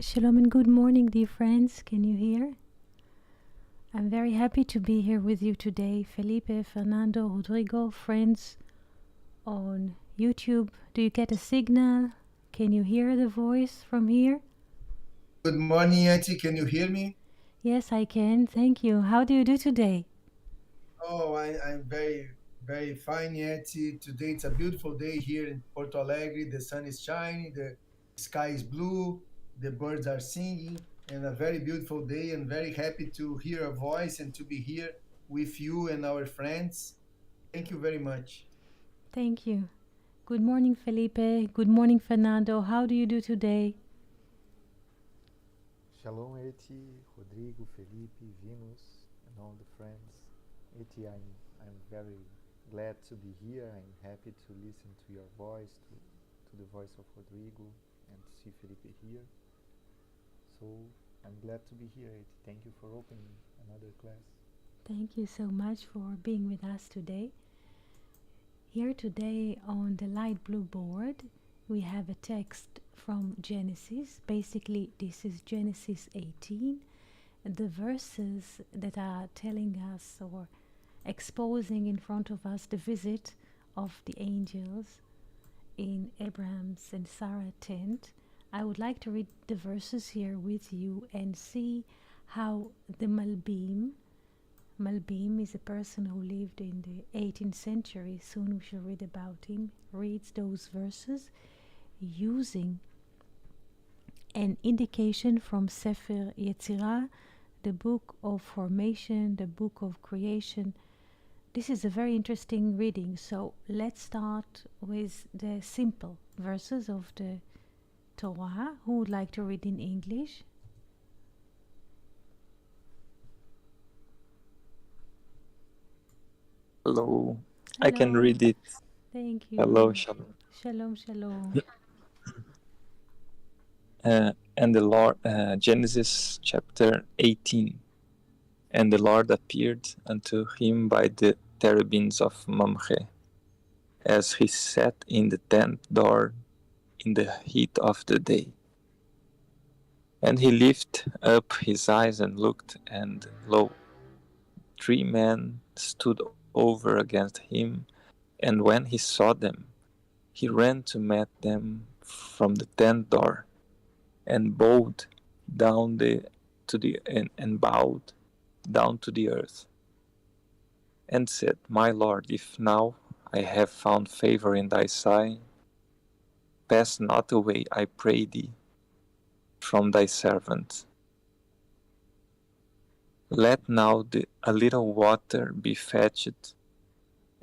Shalom and good morning, dear friends. Can you hear? I'm very happy to be here with you today. Felipe, Fernando, Rodrigo, friends on YouTube. Do you get a signal? Can you hear the voice from here? Good morning, Auntie. Can you hear me? Yes, I can. Thank you. How do you do today? Oh, I'm very fine, Auntie. Today it's a beautiful day here in Porto Alegre. The sun is shining, the sky is blue, the birds are singing, and a very beautiful day. And very happy to hear a voice and to be here with you and our friends. Thank you very much. Thank you. Good morning, Felipe. Good morning, Fernando. How do you do today? Shalom, Eti, Rodrigo, Felipe, Venus, and all the friends. Eti, I'm very glad to be here. I'm happy to listen to your voice, to the voice of Rodrigo, and to see Felipe here. So I'm glad to be here, Eti. Thank you for opening another class. Thank you so much for being with us today. Here today on the light blue board, we have a text from Genesis. Basically, this is Genesis 18. The verses that are telling us or exposing in front of us the visit of the angels in Abraham's and Sarah's tent. I would like to read the verses here with you and see how the Malbim is a person who lived in the 18th century, soon we shall read about him, reads those verses using an indication from Sefer Yetzirah, the book of formation, the book of creation. This is a very interesting reading, so let's start with the simple verses of the Torah. Who would like to read in English? Hello, I can Hello. read it. Thank you. Hello, Shalom. Shalom, shalom. And the Lord, Genesis chapter 18. And the Lord appeared unto him by the terebinths of Mamre, as he sat in the tent door in the heat of the day. And he lifted up his eyes and looked, and lo, 3 men stood over against him. And when he saw them, he ran to meet them from the tent door, and bowed down and bowed down to the earth, and said, My Lord, if now I have found favor in thy sight, pass not away, I pray thee, from thy servant. Let now a little water be fetched,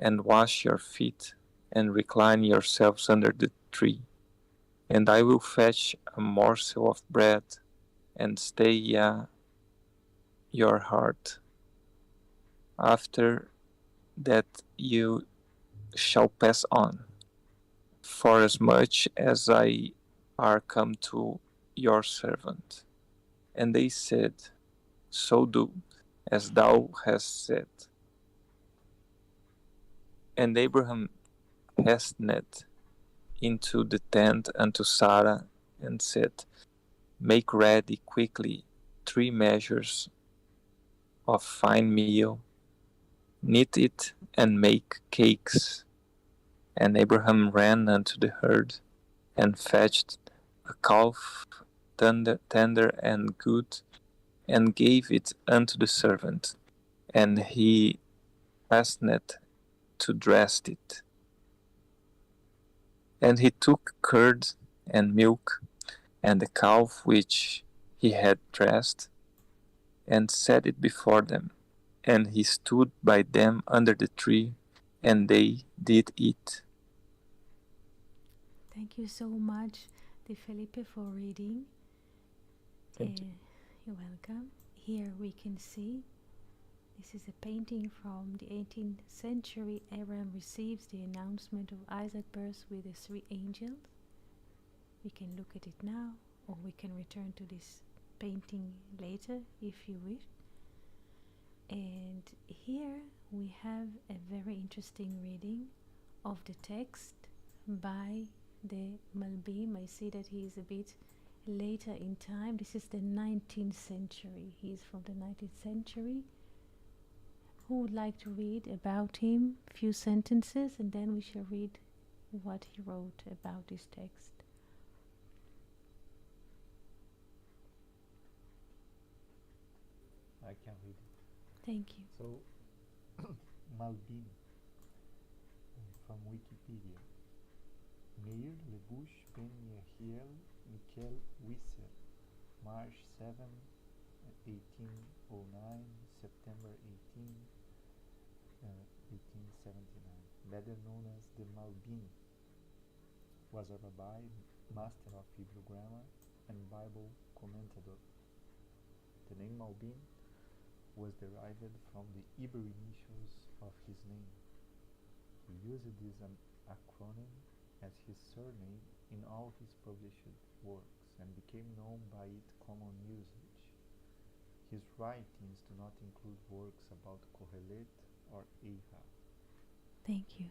and wash your feet, and recline yourselves under the tree. And I will fetch a morsel of bread, and stay your heart. After that you shall pass on, forasmuch as I are come to your servant. And they said, So do, as thou hast said. And Abraham hastened into the tent unto Sarah, and said, Make ready quickly 3 measures of fine meal, knead it, and make cakes. And Abraham ran unto the herd, and fetched a calf tender and good, and gave it unto the servant, and he hastened to dress it. And he took curd and milk, and the calf which he had dressed, and set it before them. And he stood by them under the tree, and they did eat. Thank you so much, De Felipe, for reading. Thank you. You're welcome. Here we can see this is a painting from the 18th century. Abraham receives the announcement of Isaac's birth with the three angels. We can look at it now, or we can return to this painting later if you wish. And here we have a very interesting reading of the text by the Malbim. I see that he is a bit later in time. This is the 19th century. He is from the 19th century. Who would like to read about him? A few sentences, and then we shall read what he wrote about this text. I can read it. Thank you. So, Malbim from Wikipedia. Meir Lebush Ben Yehiel Mikel Wisser, March 7, 1809, September 18, 1879. Better known as the Malbim, was a rabbi, master of Hebrew grammar, and Bible commentator. The name Malbim was derived from the Hebrew initials of his name. He used this acronym as his surname in all his published works and became known by its common usage. His writings do not include works about Kohelet or Ahab. Thank you.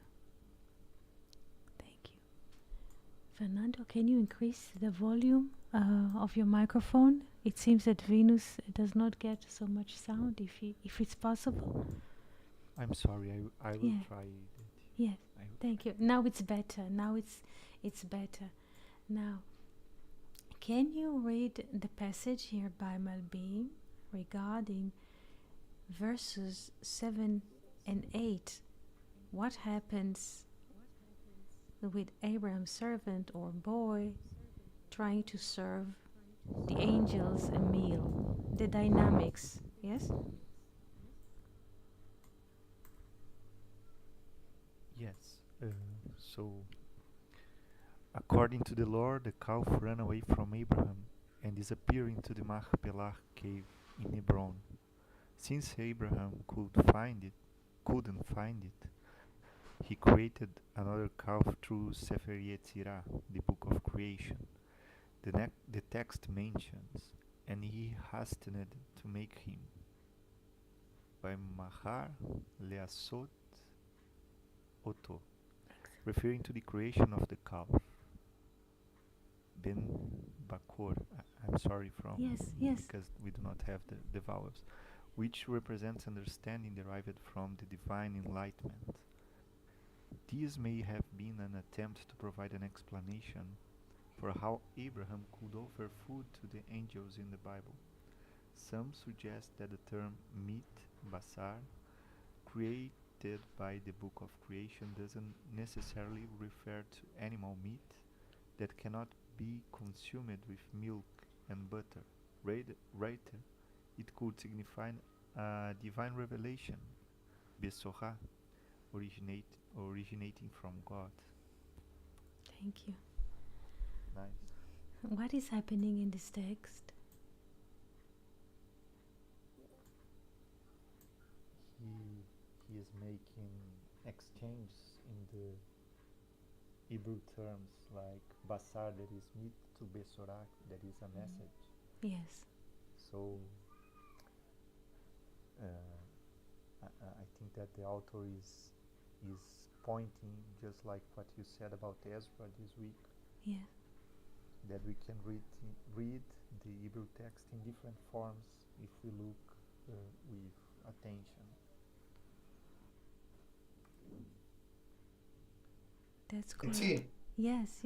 Thank you. Fernando, can you increase the volume of your microphone? It seems that Venus does not get so much sound, if it's possible. I'm sorry, I will Yeah. try that. Yes, thank you. Now it's better. Now it's better. Now, can you read the passage here by Malbim regarding verses 7 and 8? What happens with Abraham's servant or boy trying to serve the angels a meal? The dynamics, yes? Yes. So, according to the Lord, the calf ran away from Abraham and disappeared into the Machpelah cave in Hebron. Since Abraham couldn't find it, he created another calf through Sefer Yetzirah, the book of creation. The text mentions, and he hastened to make him. By Mahar Leasot Oto, referring to the creation of the calf. Ben Bakor, I'm sorry from, Yes. because we do not have the vowels, which represents understanding derived from the divine enlightenment. This may have been an attempt to provide an explanation for how Abraham could offer food to the angels in the Bible. Some suggest that the term meat, basar, created by the book of creation doesn't necessarily refer to animal meat that cannot be consumed with milk and butter. Rather, it could signify a divine revelation, besorah, originating from God. Thank you. Nice. What is happening in this text? He is making exchanges in the Hebrew terms like basar, that is meat, to besorah, that is a message. Yes. So I think that the author is pointing, just like what you said about Ezra this week, Yeah. that we can read the Hebrew text in different forms if we look with attention. That's It's correct. Yes.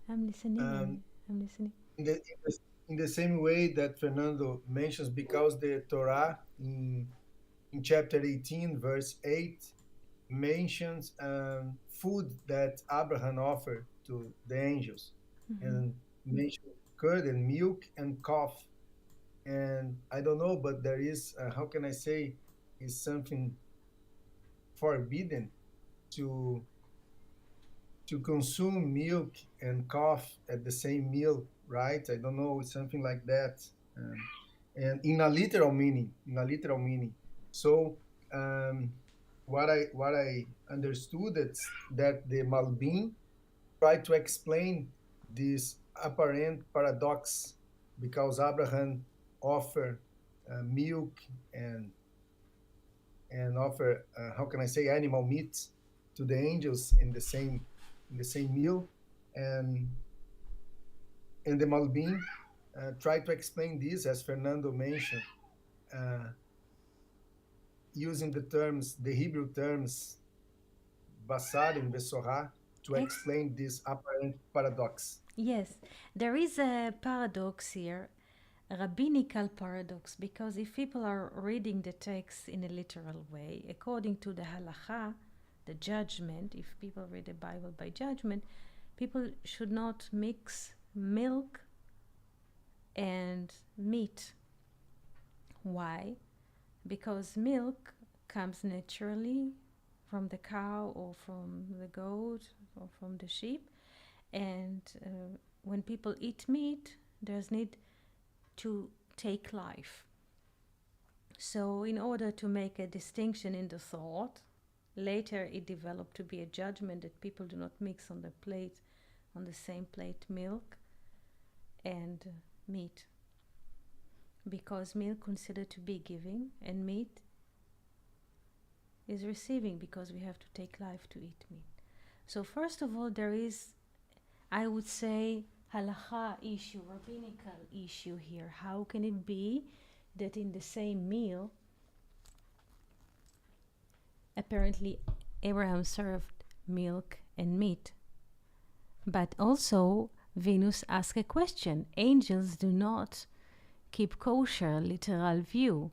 I'm listening. um, I'm listening. in the in the same way that Fernando mentions, because the Torah in chapter 18, verse 8, mentions food that Abraham offered to the angels, Mm-hmm. and mentions curd and milk and coffee. And I don't know, but there is, how can I say, is something forbidden to consume milk and coffee at the same meal, right? I don't know, something like that. Um, and in a literal meaning. So um, what I understood is that the Malbim tried to explain this apparent paradox, because Abraham offered milk and offer, how can I say, animal meat to the angels in the same meal, and the Malbim tried to explain this, as Fernando mentioned, uh, using the Hebrew terms basar and besorah, to Ex- explain this apparent paradox. yes, there is a paradox here, a rabbinical paradox, because if people are reading the text in a literal way, according to the halacha, the judgment, if people read the Bible by judgment, people should not mix milk and meat. Why? Because milk comes naturally from the cow or from the goat or from the sheep, and when people eat meat, there's need to take life. So, in order to make a distinction in the thought, later it developed to be a judgment that people do not mix on the plate, on the same plate, milk and meat, because milk considered to be giving and meat is receiving, because we have to take life to eat meat. So first of all, there is, I would say, halacha issue, rabbinical issue here. How can it be that in the same meal, apparently Abraham served milk and meat? But also, Venus asked a question. Angels do not keep kosher, literal view.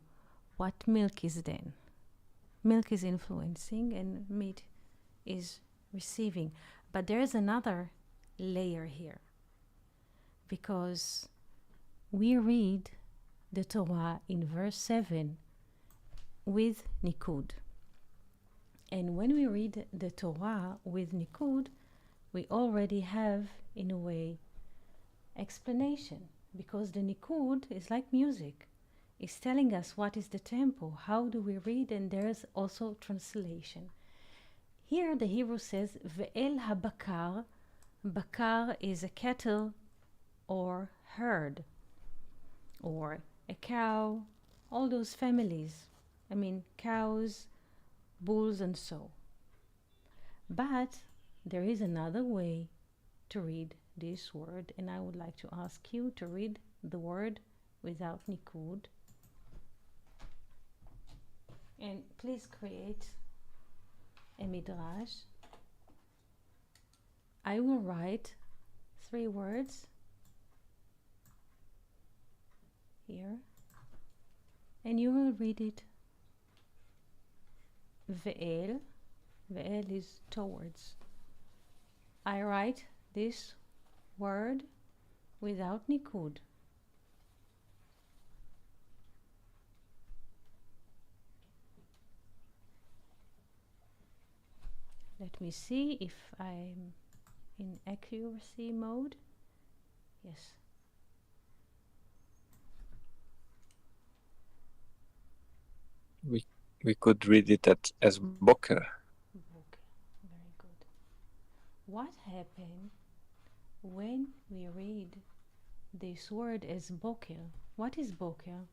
What milk is then? Milk is influencing and meat is receiving. But there is another layer here, because we read the Torah in verse 7 with Nikud. And when we read the Torah with Nikud, we already have, in a way, explanation, because the Nikud is like music. It's telling us what is the tempo, how do we read, and there's also translation. Here the Hebrew says, Ve'el habakar. Bakar is a cattle or herd, or a cow, all those families. I mean, cows, bulls, and so. But there is another way to read this word, and I would like to ask you to read the word without nikud. And please create a midrash. I will write 3 words here, and you will read it. Ve'el. Ve'el is towards. I write this word without nikud. Let me see if I'm in accuracy mode. Yes. We could read it as Boker. Okay. Very good. What happened when we read this word as boker? What is boker?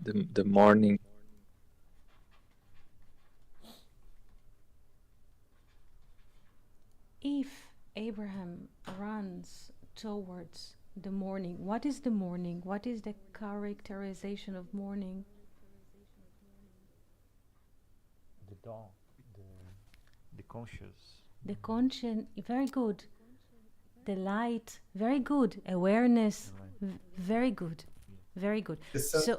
The morning. If Abraham runs towards the morning, what is the morning? What is the characterization of morning? The dawn, the conscious. The conscience, very good. the light. Very good. Awareness. The light. Very good. Very good. The sun So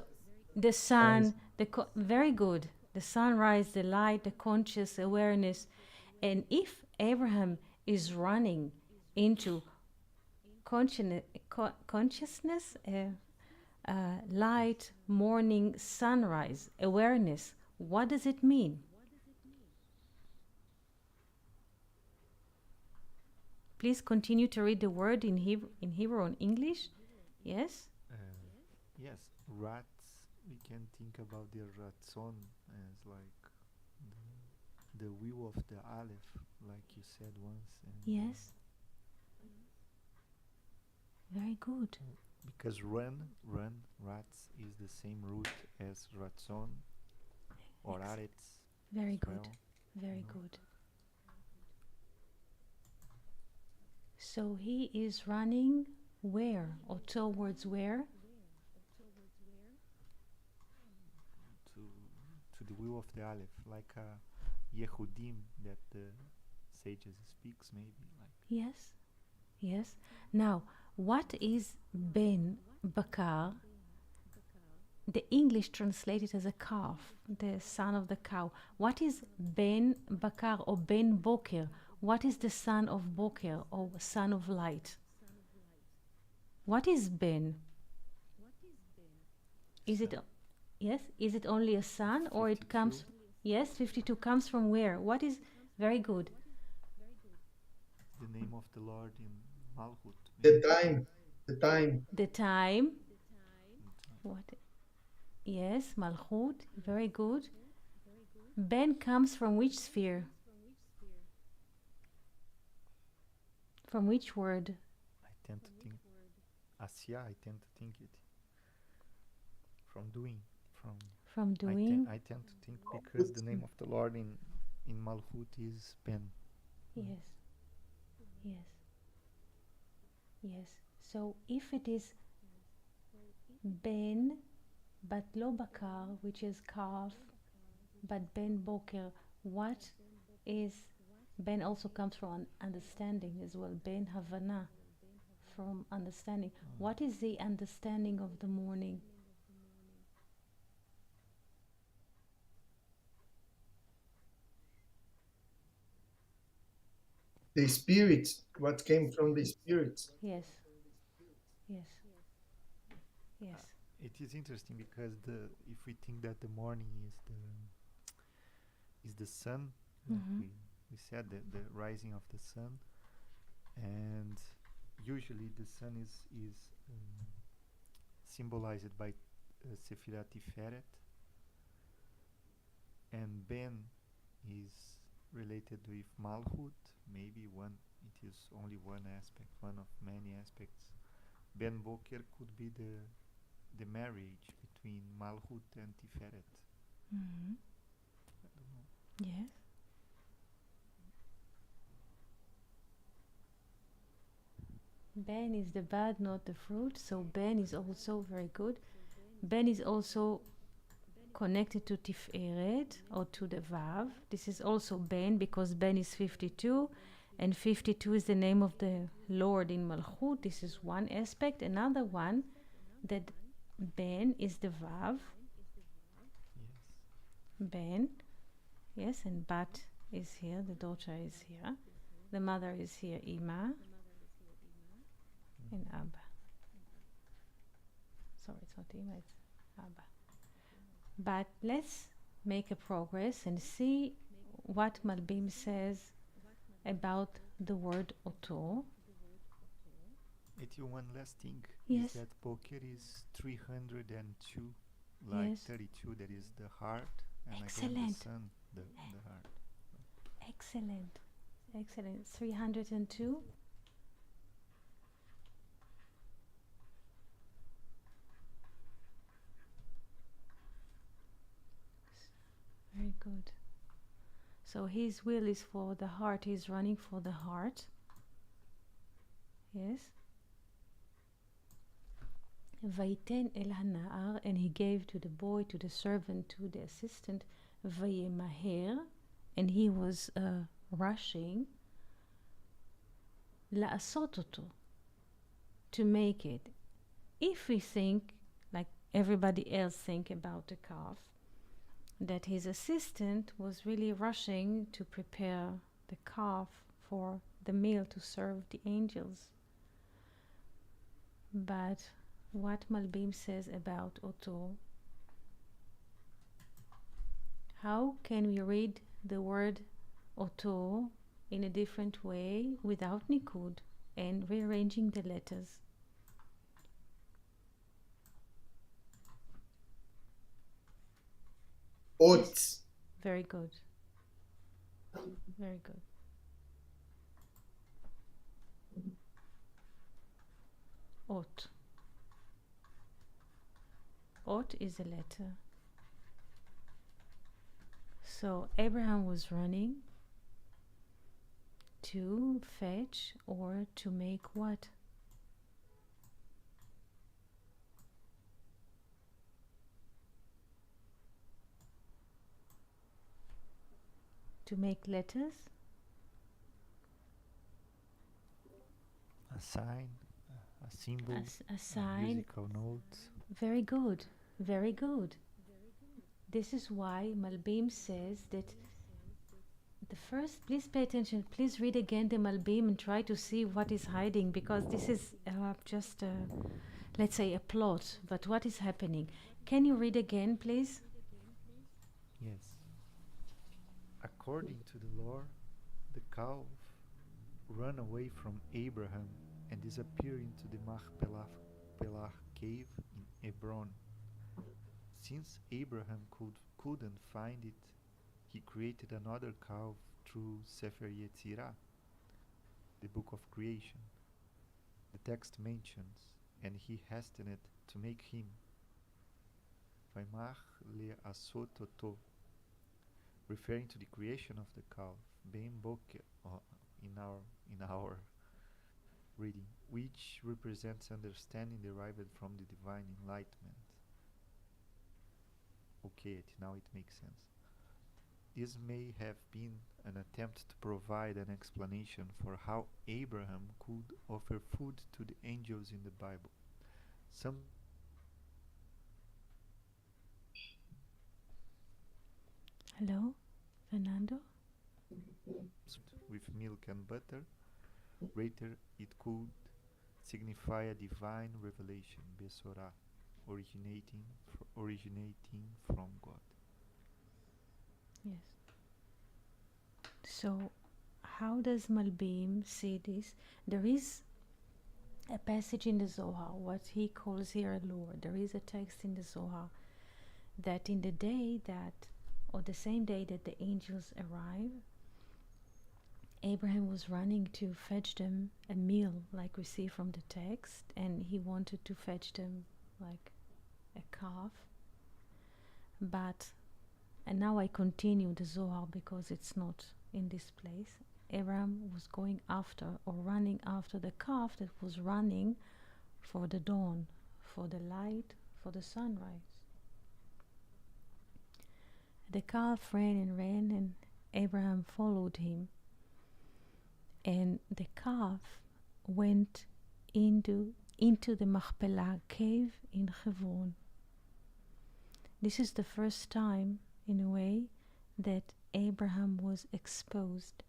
the sun, very good. The sunrise, the light, the conscious awareness. And if Abraham is running into consciousness, light, morning, sunrise, awareness, what does it mean? Please continue to read the word in Hebrew or English. Yes? Yes, rats, we can think about the ratzon as like the will of the Aleph, like you said once. And Yes. Very good. because rats is the same root as ratzon or aretz. Very as good. well. Very good. So he is running where or towards where? To the will of the Aleph, like a Yehudim that the sages speaks, maybe like. Yes. Yes. Now, what is Ben Bakar? The English translated as a calf, the son of the cow. What is Ben Bakar or Ben Boker? What is the son of Boker or son of light? What is Ben? Is it, yes? Is it only a son or it comes? Yes, 52 comes from where? What is, very good. The name of the Lord in Malchut. the time, the time. The time. What? Yes, Malchut. Very good. Ben comes from which sphere? From which word? I tend to think Asya. I tend to think it from doing. From doing. I tend to think because the name of the Lord in Malchut is Ben. Yes. Yes. Yes. So if it is Ben, but lo bakar, which is calf, but Ben boker, what is Ben also comes from understanding as well. Ben havana, from understanding. What is the understanding of the morning? The spirit, what came from the spirit. Yes. Yes. Yes. It is interesting because if we think that the morning is the sun, like we said, the rising of the sun, and usually the sun is symbolized by Sefirat Tiferet, and Ben is related with Malchut. Maybe it is only one aspect, one of many aspects. Ben Boker could be the marriage between Malchut and Tiferet. Mm-hmm. I don't know. Yes. Ben is the bud, not the fruit. So Ben is also very good. Ben is also connected to Tiferet or to the Vav. This is also Ben because Ben is 52 and 52 is the name of the Lord in Malchut. This is one aspect. Another one, that Ben is the Vav. Yes. Ben. Yes, and Bat is here. The daughter is here. The mother is here, Ima. And Abba. Sorry, it's not Ima, it's Abba. But let's make a progress and see what Malbim says about the word Oto. One last thing Yes. is that Boker is 302, like Yes. 32, that is the heart, and again Excellent. the sun, the heart. Excellent. Excellent. 302. Very good. So his will is for the heart. He's running for the heart. Yes. Vaiten el hana'ar, and he gave to the boy, to the servant, to the assistant, vayemaher, and he was rushing. לעשות אותו, to make it. If we think, like everybody else think about the calf, that his assistant was really rushing to prepare the calf for the meal to serve the angels. But what Malbim says about Otto, how can we read the word Otto in a different way without Nikud and rearranging the letters? Ot. Very good. Very good. Ot. Ot is a letter. So Abraham was running to fetch or to make what? To make letters? A sign, a symbol, A sign. musical note. Very good. Very good. This is why Malbim says that the first, please pay attention, please read again the Malbim and try to see what is hiding, because this is just, let's say, a plot, but what is happening? Can you read again, please? Yes. According to the lore, the calf ran away from Abraham and disappeared into the Machpelah cave in Hebron. Since Abraham couldn't find it, he created another calf through Sefer Yetzirah, the book of creation. The text mentions, and he hastened to make him. Vaimach le'asot oto, referring to the creation of the calf, Ben Boker, in our reading, which represents understanding derived from the divine enlightenment. Okay, now it makes sense. This may have been an attempt to provide an explanation for how Abraham could offer food to the angels in the Bible. Some Hello, Fernando? with milk and butter. Later, it could signify a divine revelation, Besorah, originating from God. Yes. So, how does Malbim see this? There is a passage in the Zohar, what he calls here a lore. There is a text in the Zohar that in the day that, or the same day that the angels arrive, Abraham was running to fetch them a meal, like we see from the text, and he wanted to fetch them like a calf. But, and now I continue the Zohar because it's not in this place. Abraham was going after or running after the calf that was running for the dawn, for the light, for the sunrise. The calf ran, and Abraham followed him. And the calf went into the Machpelah cave in Hebron. This is the first time, in a way, that Abraham was exposed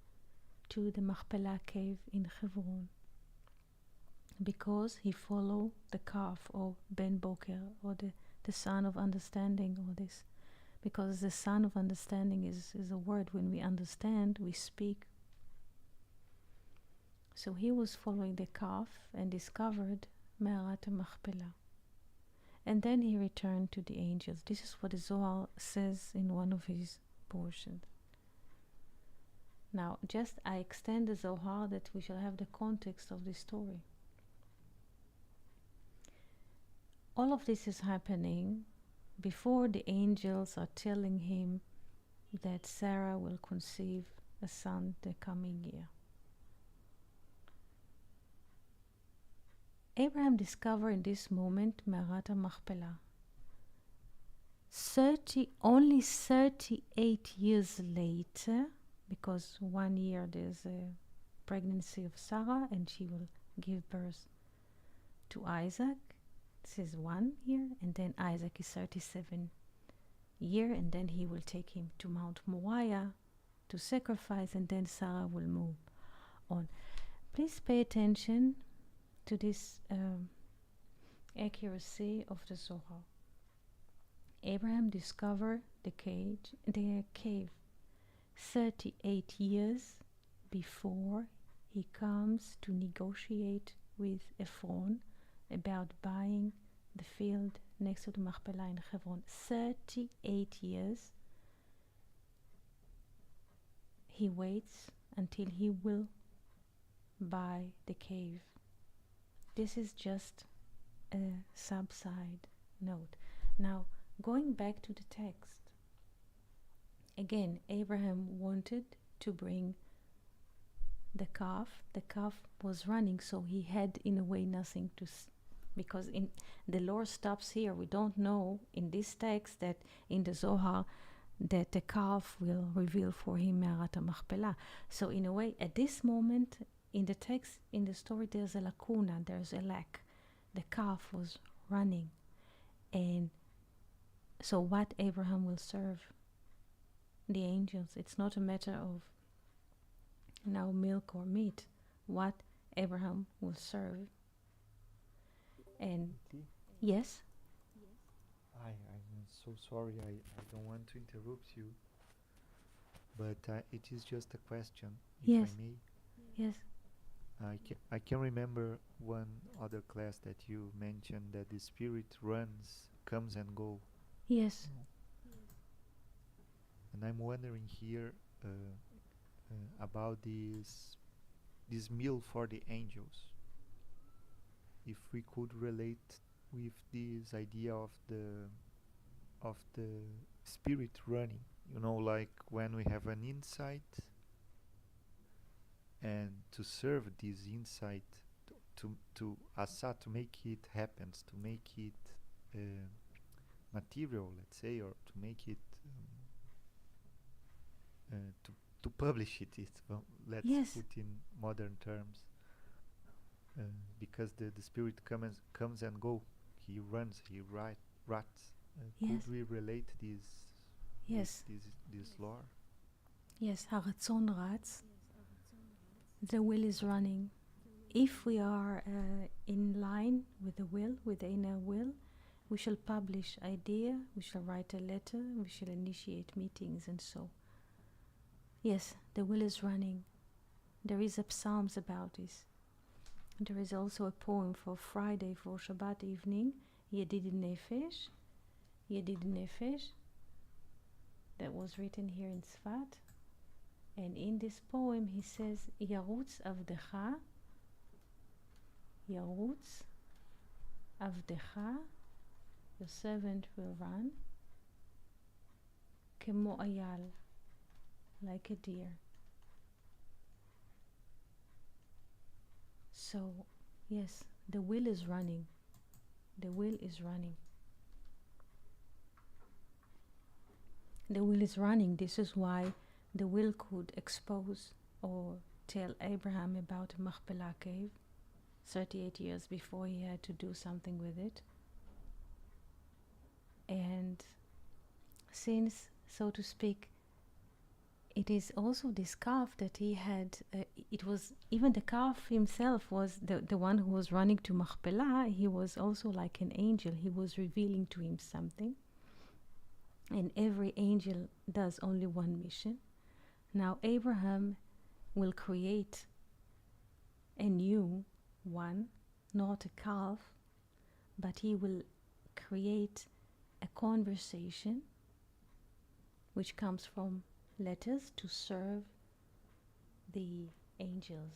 to the Machpelah cave in Hebron, because he followed the calf, or Ben Boker, or the son of understanding, or this. Because the son of understanding is a word, when we understand, we speak. So he was following the calf and discovered Me'arat Machpelah. And then he returned to the angels. This is what the Zohar says in one of his portions. Now, just I extend the Zohar that we shall have the context of this story. All of this is happening before the angels are telling him that Sarah will conceive a son the coming year. Abraham discovered in this moment Me'arat Machpelah. Only 38 years later, because 1 year there's a pregnancy of Sarah, and she will give birth to Isaac. This is 1 year, and then Isaac is 37 year, and then he will take him to Mount Moriah to sacrifice, and then Sarah will move on. Please pay attention to this accuracy of the Zohar. Abraham discovered the cave 38 years before he comes to negotiate with Ephron about buying the field next to the Machpelah in Hebron. 38 years he waits until he will buy the cave. This is just a sub-side note. Now, going back to the text, again, Abraham wanted to bring the calf. The calf was running, so he had in a way nothing to because in the Lord stops here. We don't know in this text that in the Zohar that the calf will reveal for him Me'arat HaMachpelah. So in a way, at this moment in the text, in the story, there's a lacuna, there's a lack. The calf was running, and so what Abraham will serve? The angels. It's not a matter of now milk or meat. What Abraham will serve. And yes, I'm so sorry, I don't want to interrupt you, but it is just a question, if Yes. I may. yes, I can remember one other class that you mentioned that the spirit comes and go. yes, And I'm wondering here about this meal for the angels. If we could relate with this idea of the spirit running, like when we have an insight, and to serve this insight to asa, to make it happen, to make it material, let's say, or to make it to publish it. Let's Yes. put in modern terms, because the spirit comes and go. He runs, he rats. Yes. Could we relate this? yes, with this lore? yes. Haratzon rats. The will is running. If we are in line with the will, with the inner will, we shall publish idea, we shall write a letter, we shall initiate meetings, and so. Yes, the will is running. There is a psalms about this. There is also a poem for Friday, for Shabbat evening, Yedid Nefesh, that was written here in Tzfat. And in this poem he says, Yarutz Avdecha, your servant will run, Kemo Ayal, like a deer. So, yes, the will is running. The will is running. The will is running. This is why the will could expose or tell Abraham about the Machpelah cave 38 years before he had to do something with it. And since, so to speak, it is also this calf that he had, it was, even the calf himself was the one who was running to Machpelah. He was also like an angel. He was revealing to him something. And every angel does only one mission. Now Abraham will create a new one, not a calf, but he will create a conversation which comes from letters to serve the angels.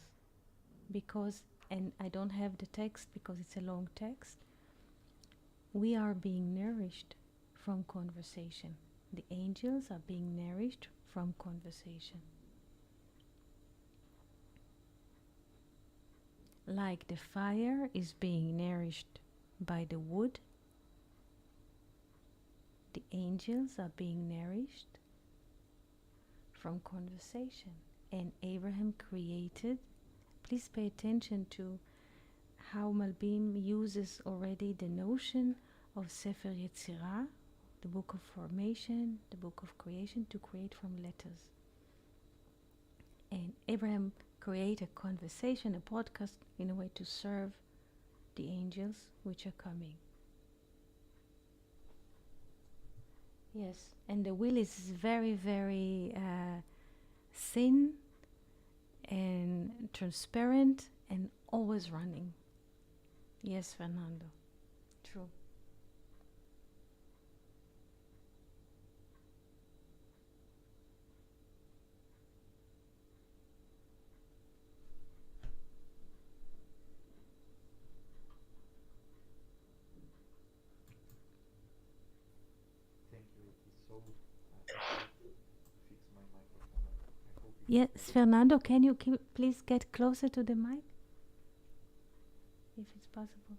Because, and I don't have the text because it's a long text, we are being nourished from conversation. The angels are being nourished from conversation. Like the fire is being nourished by the wood, the angels are being nourished from conversation. And Abraham created please pay attention to how Malbim uses already the notion of Sefer Yetzirah, the book of formation, the book of creation, to create from letters. And Abraham create a conversation, a podcast, in a way to serve the angels which are coming. Yes, and the wheel is very, very thin and transparent and always running. Yes, Fernando. True. Thank you, Ricky. So I have to fix my microphone. I hope it's Yes, better. Fernando, can you please get closer to the mic, if it's possible?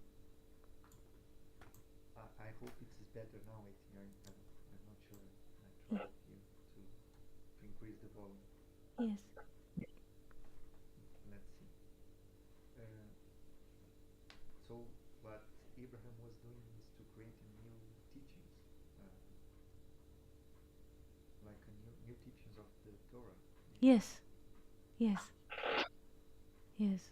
I hope it's better now. I think I'm not sure. I tried here to increase the volume. Yes. Let's see. Uh, so what Abraham was doing is to create a new teachings, uh, like a new teachings of the Torah. Yes. Yes. Yes.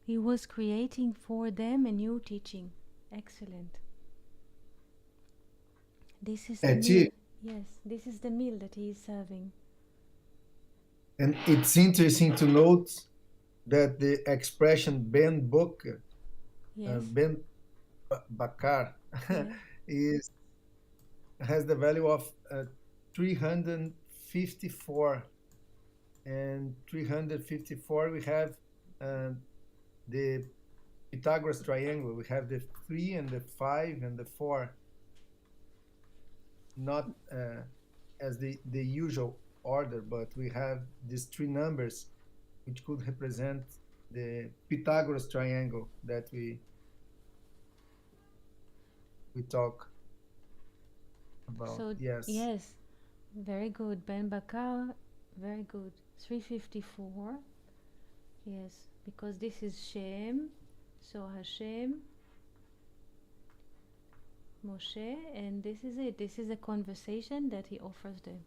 He was creating for them a new teaching. Excellent. This is the That's meal. it. Yes, this is the meal that he is serving. And it's interesting to note that the expression Ben Booker, Yes. Ben Bakar, Yes. is has the value of 354, and 354 we have uh, the Pythagoras triangle. We have the 3 and the 5 and the 4, not as the usual order, but we have these three numbers which could represent the Pythagoras triangle that we talk about. So Yes. yes, very good. Ben Bakar, very good. 354. Yes, because this is Shem. So Hashem, Moshe, and this is it. This is a conversation that he offers them.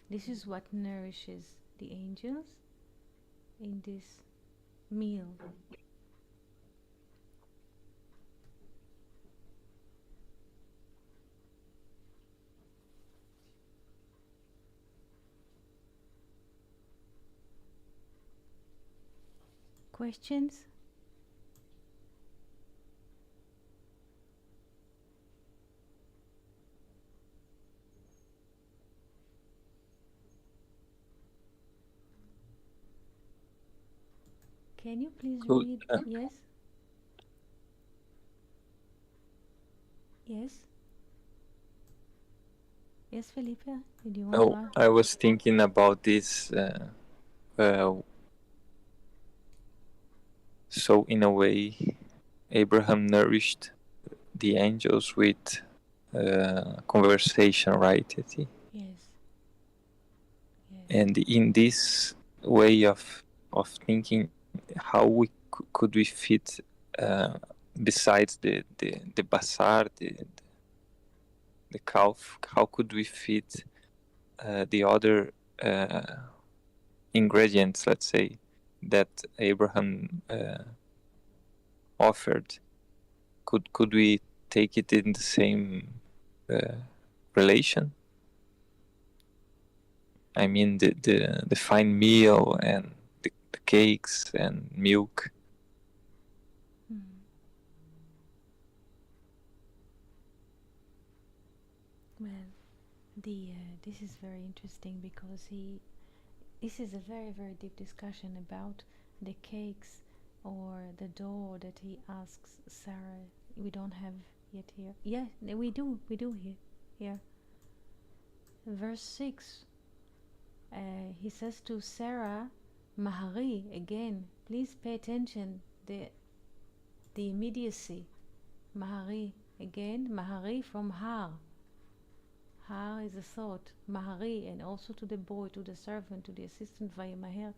This is what nourishes the angels in this meal. Questions? Can you please Could, read? Yes? Yes? Yes, Felipe? Did you want to ask? I was thinking about this. So in a way, Abraham nourished the angels with conversation, right? Yes. Yes. And in this way of thinking, how could we fit besides the basar, the calf? How could we fit the other ingredients, let's say, that Abraham offered? Could we take it in the same relation? I mean, the fine meal and the cakes and milk. Well, this is very interesting because this is a very, very deep discussion about the cakes or the dough that he asks Sarah. We don't have yet here. Yeah, we do here. Verse 6, he says to Sarah, Mahari, again, please pay attention, the immediacy. Mahari, again, Mahari from Har. Har is a thought, Mahari, and also to the boy, to the servant, to the assistant, Vayemaher.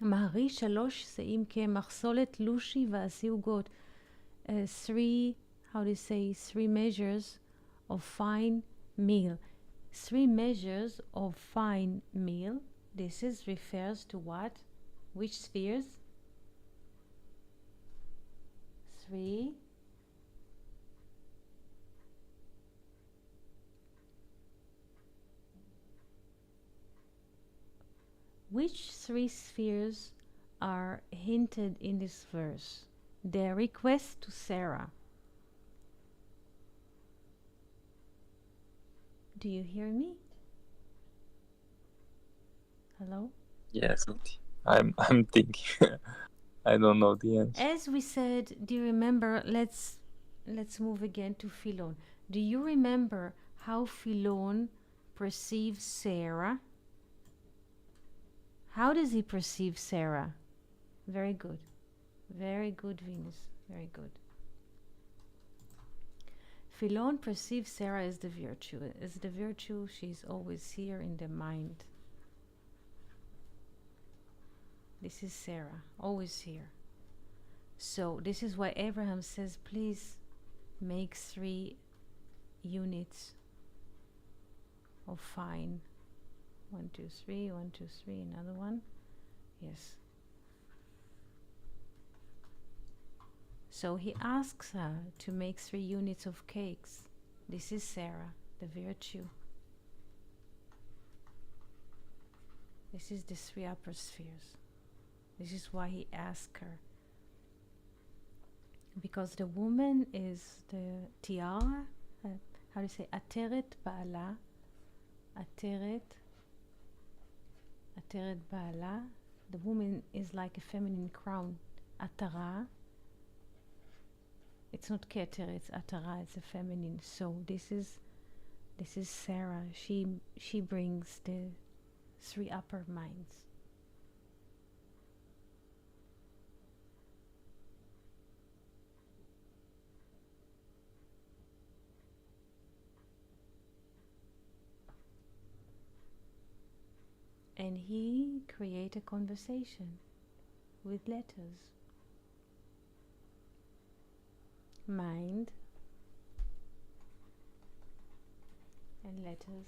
מהרי 3 שאים קמח, סולת לושי ועשי עוגות. 3, how do you say, 3 measures of fine meal. 3 measures of fine meal. This is refers to what? Which spheres? 3. Which 3 spheres are hinted in this verse? Their request to Sarah. Do you hear me? Hello? Yes, I'm thinking. I don't know the answer. As we said, do you remember? Let's move again to Philon. Do you remember how Philon perceives Sarah? How does he perceive Sarah? Very good. Very good, Venus. Very good. Philon perceives Sarah as the virtue. As the virtue, she's always here in the mind. This is Sarah, always here. So this is why Abraham says, please make 3 units of fine. 1, 2, 3, 1, 2, 3, another one. Yes. So he asks her to make 3 units of cakes. This is Sarah, the virtue. This is the 3 upper spheres. This is why he asks her. Because the woman is the tiara, how do you say, Ateret Ba'ala, Ateret Ba'ala. The woman is like a feminine crown, Atara. It's not Keter, it's Atara, it's a feminine. So this is Sarah. She brings the 3 upper minds. And he create a conversation with letters. Mind and letters.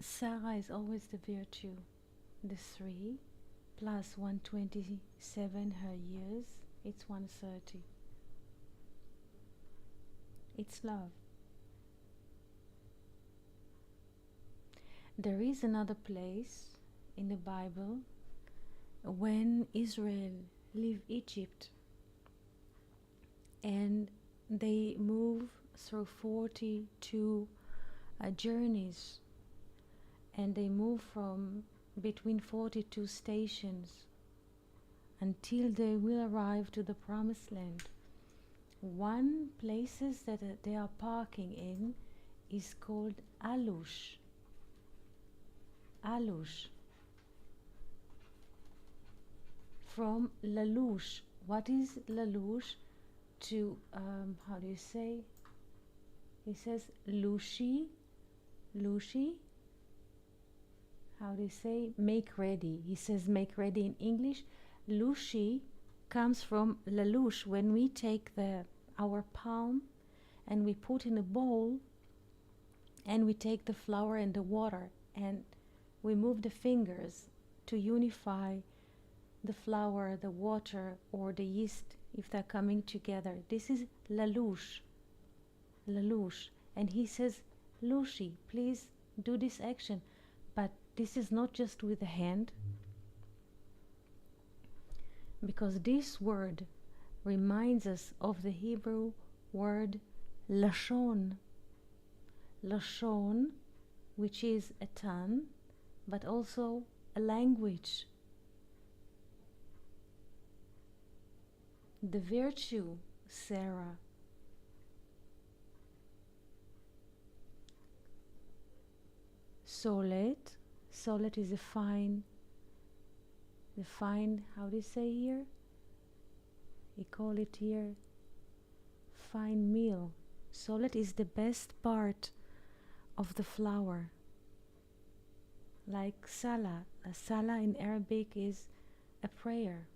Sarah is always the virtue. The 3 plus 127 her years, it's 130. It's love. There is another place in the Bible when Israel leave Egypt and they move through 42 journeys, and they move from between 42 stations until they will arrive to the promised land. One places that they are parking in is called Alush. Alush. From Lalush. What is Lalush? To, how do you say? He says Lushi. Lushi. How do you say? Make ready. He says make ready in English. Lushi comes from Lalush. When we take our palm and we put in a bowl and we take the flour and the water and we move the fingers to unify the flour, the water, or the yeast if they're coming together. This is Lalush. Lalush. And he says, Lushi, please do this action. But this is not just with the hand, because this word reminds us of the Hebrew word Lashon. Lashon, which is a tongue, but also a language. The virtue, Sarah, solet. Solet is how do you say here? We call it here fine meal. Solet is the best part of the flour. Like salah. A salah in Arabic is a prayer.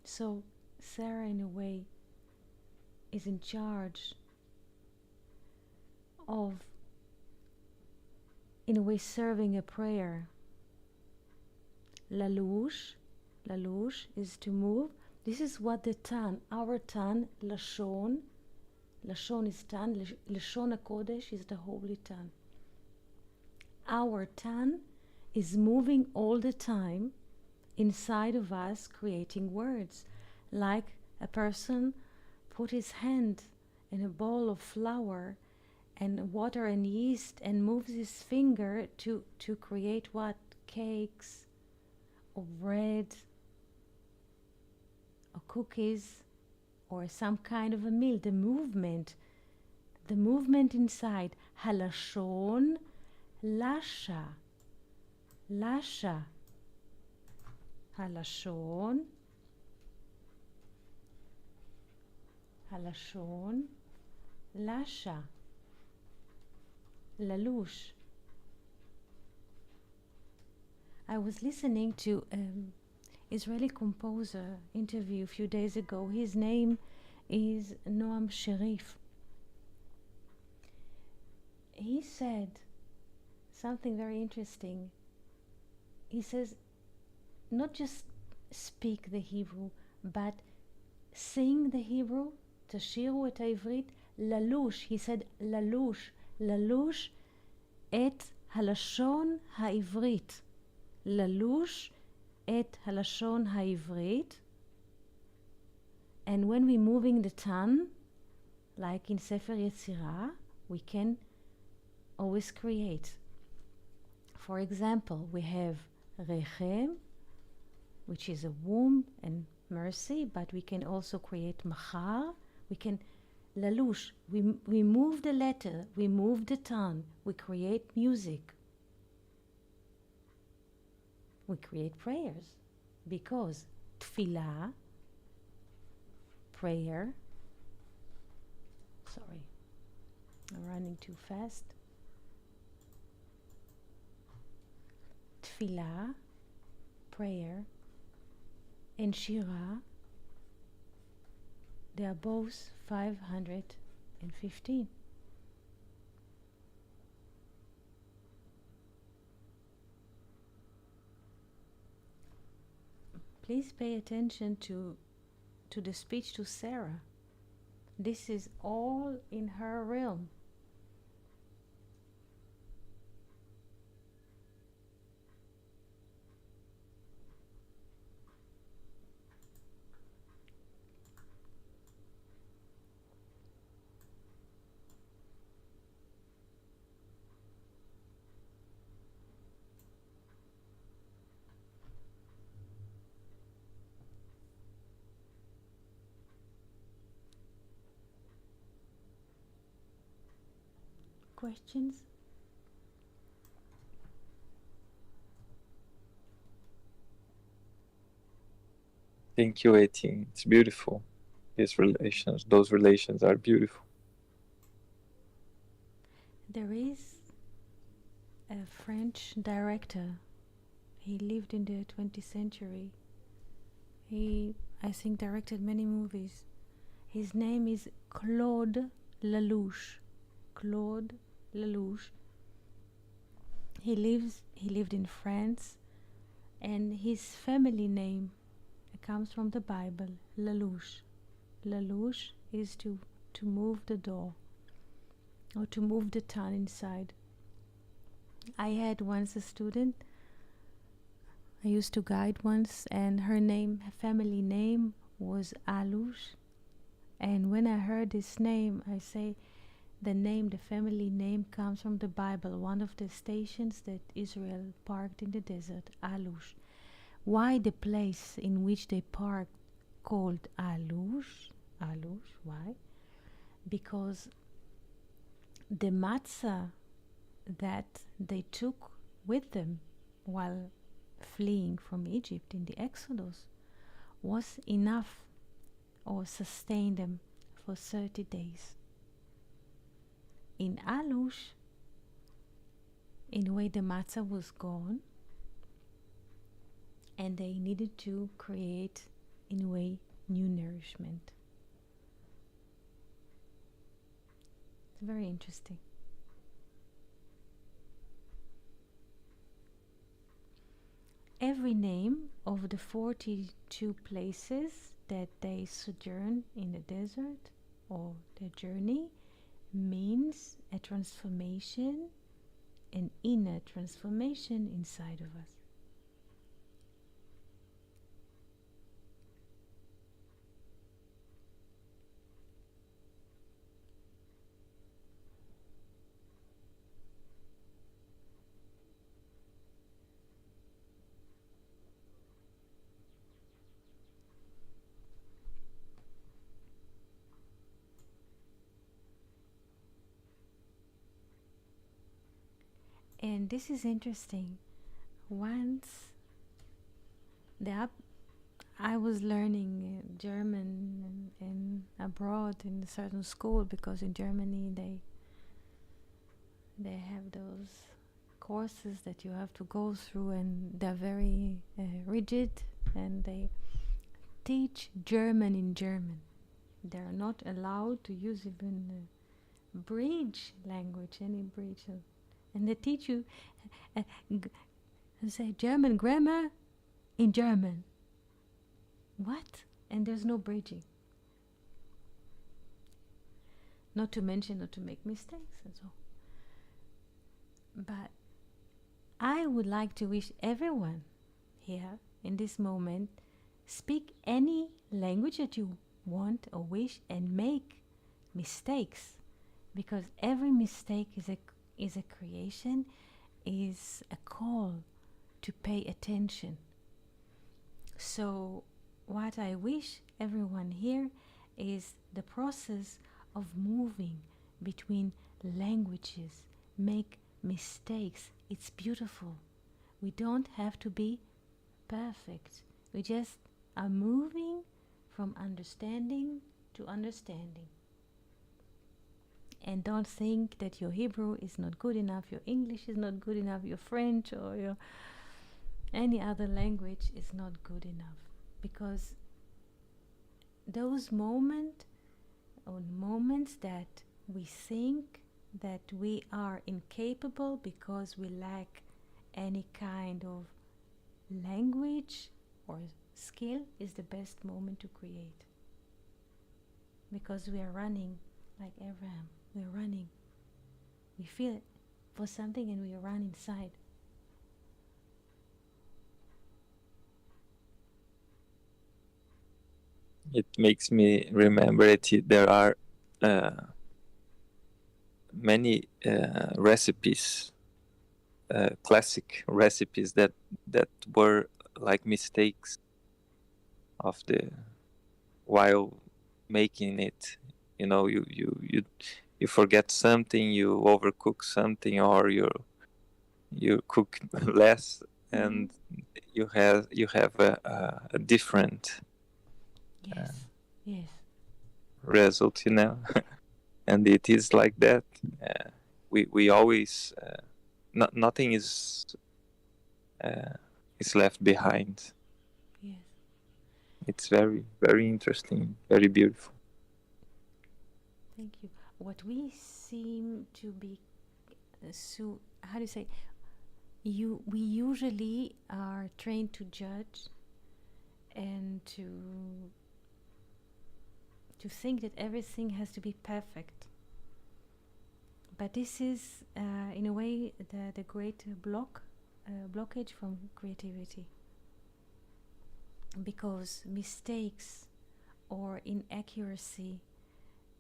So Sarah, in a way, is in charge of, in a way, serving a prayer. Lalouche is to move. This is what the tan, our tan, Lashon is tan, Lashon HaKodesh is the holy tan. Our tan is moving all the time inside of us, creating words. Like a person put his hand in a bowl of flour and water and yeast and moves his finger to create what? Cakes or bread or cookies or some kind of a meal. The movement inside. Halashon, lasha. Halashon, lasha. Lalouche. I was listening to Israeli composer interview a few days ago. His name is Noam Sherif. He said something very interesting. He says, not just speak the Hebrew, but sing the Hebrew, תשירו את העברית, ללוש. He said, ללוש את הלשון העברית. ללוש את הלשון העברית. And when we're moving the tongue, like in Sefer Yetzirah, we can always create. For example, we have rechem, which is a womb and mercy, but we can also create machar. We can lalush. We move the letter, we move the tongue, we create music. We create prayers because tefillah, prayer. Sorry, I'm running too fast. Tefillah, prayer, and shira, they are both 515. Please pay attention to the speech to Sarah. This is all in her realm. Questions? Thank you, Eti. It's beautiful. Those relations are beautiful. There is a French director. He lived in the 20th century. He, I think, directed many movies. His name is Claude Lelouch. Claude Lelouch. He lived in France, and his family name comes from the Bible, Lelouch. Lelouch is to move the door or to move the tongue inside. I had once a student I used to guide once, and her family name was Alush. And when I heard this name, I say, the family name comes from the Bible, one of the stations that Israel parked in the desert, Alush. Why the place in which they parked called Alush? Alush, why? because the matzah that they took with them while fleeing from Egypt in the Exodus was enough or sustained them for 30 days. In Alush, in a way, the matzah was gone, and they needed to create, in a way, new nourishment. It's very interesting. Every name of the 42 places that they sojourn in the desert or their journey means a transformation, an inner transformation inside of us. And this is interesting. Once I was learning German and abroad in a certain school, because in Germany they have those courses that you have to go through, and they're very rigid, and they teach German in German. They're not allowed to use even bridge language, any bridge. And they teach you say German grammar in German. What? And there's no bridging. Not to mention not to make mistakes and so. But I would like to wish everyone here in this moment, speak any language that you want or wish, and make mistakes, because every mistake is a creation, is a call to pay attention. So what I wish everyone here is the process of moving between languages, make mistakes. It's beautiful. We don't have to be perfect. We just are moving from understanding to understanding. And don't think that your Hebrew is not good enough, your English is not good enough, your French or your any other language is not good enough. Because those moments that we think that we are incapable because we lack any kind of language or skill is the best moment to create. Because we are running like Abraham. We are running. We feel it for something and we run inside. It makes me remember that there are many recipes, classic recipes that were like mistakes of the while making it. You know, you forget something, you overcook something, or you cook less, and you have a different Yes. result, you know. And it is like that. We always nothing is left behind. Yes. It's very, very interesting, very beautiful. Thank you. What we seem to be how do you say, we usually are trained to judge and to think that everything has to be perfect. But this is in a way the great blockage from creativity, because mistakes or inaccuracy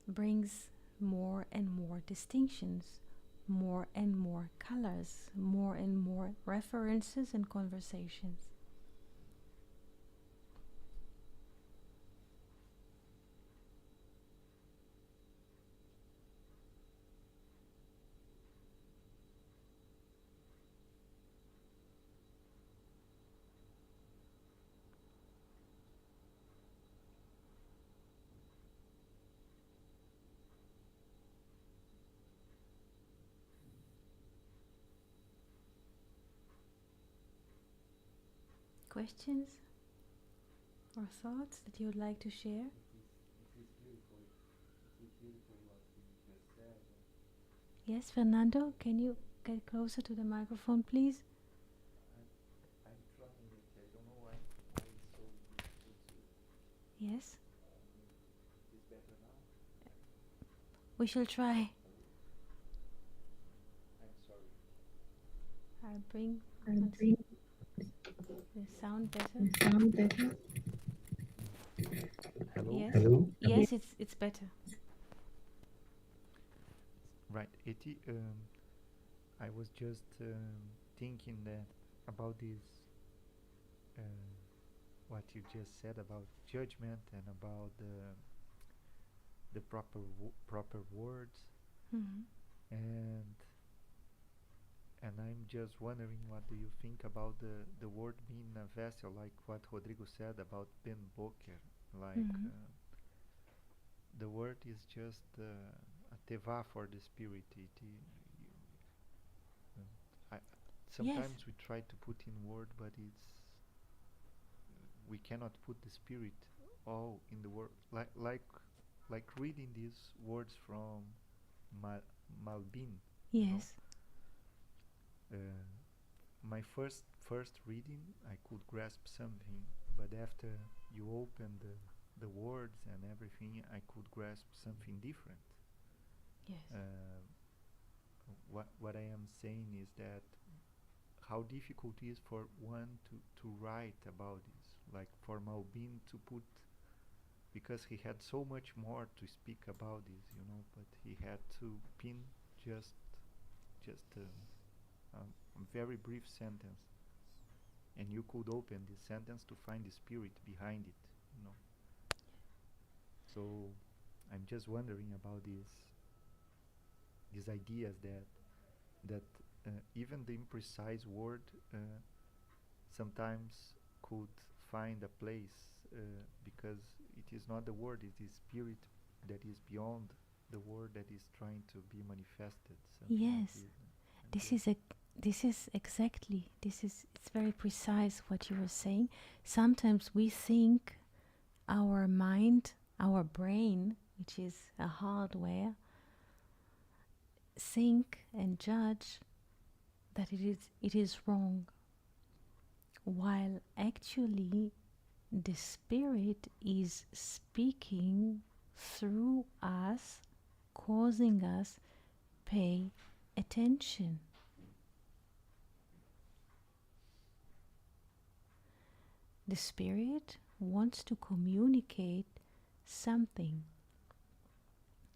brings more and more distinctions, more and more colors, more and more references and conversations. questions or thoughts that you would like to share? Yes, Fernando, can you get closer to the microphone, please? I'm trying it. I don't know why it's so difficult to. Yes, Is better now? we shall try. I'm sorry. I'll bring And the sound better. the sound better. Hello? Yes, Hello? yes, it's better. Right, Eti, I was just thinking that about this, uh, what you just said about judgment and about the proper words, Hmm. and I'm just wondering, what do you think about the word being a vessel, like what Rodrigo said about Ben Boker, like Hmm. the word is just a teva for the spirit. I, Yes, sometimes we try to put in word, but we cannot put the spirit all in the word. Like reading these words from Mal, Malbin, you know. yes, Uh, my first reading, I could grasp something, but after you open the words and everything, I could grasp something different. yes, Uh, what I am saying is that how difficult it is for one to write about this, like for Malbin to put, because he had so much more to speak about this, you know, but he had to pin just just a very brief sentence, and you could open this sentence to find the spirit behind it, you know. So I'm just wondering about these ideas that even the imprecise word sometimes could find a place, because it is not the word, it is spirit that is beyond the word that is trying to be manifested, something like yes. this. I'm This just is a this is exactly this is it's very precise what you were saying. Sometimes we think our mind, our brain, which is a hardware, think and judge that it is wrong, while actually the spirit is speaking through us, causing us pay attention. The spirit wants to communicate something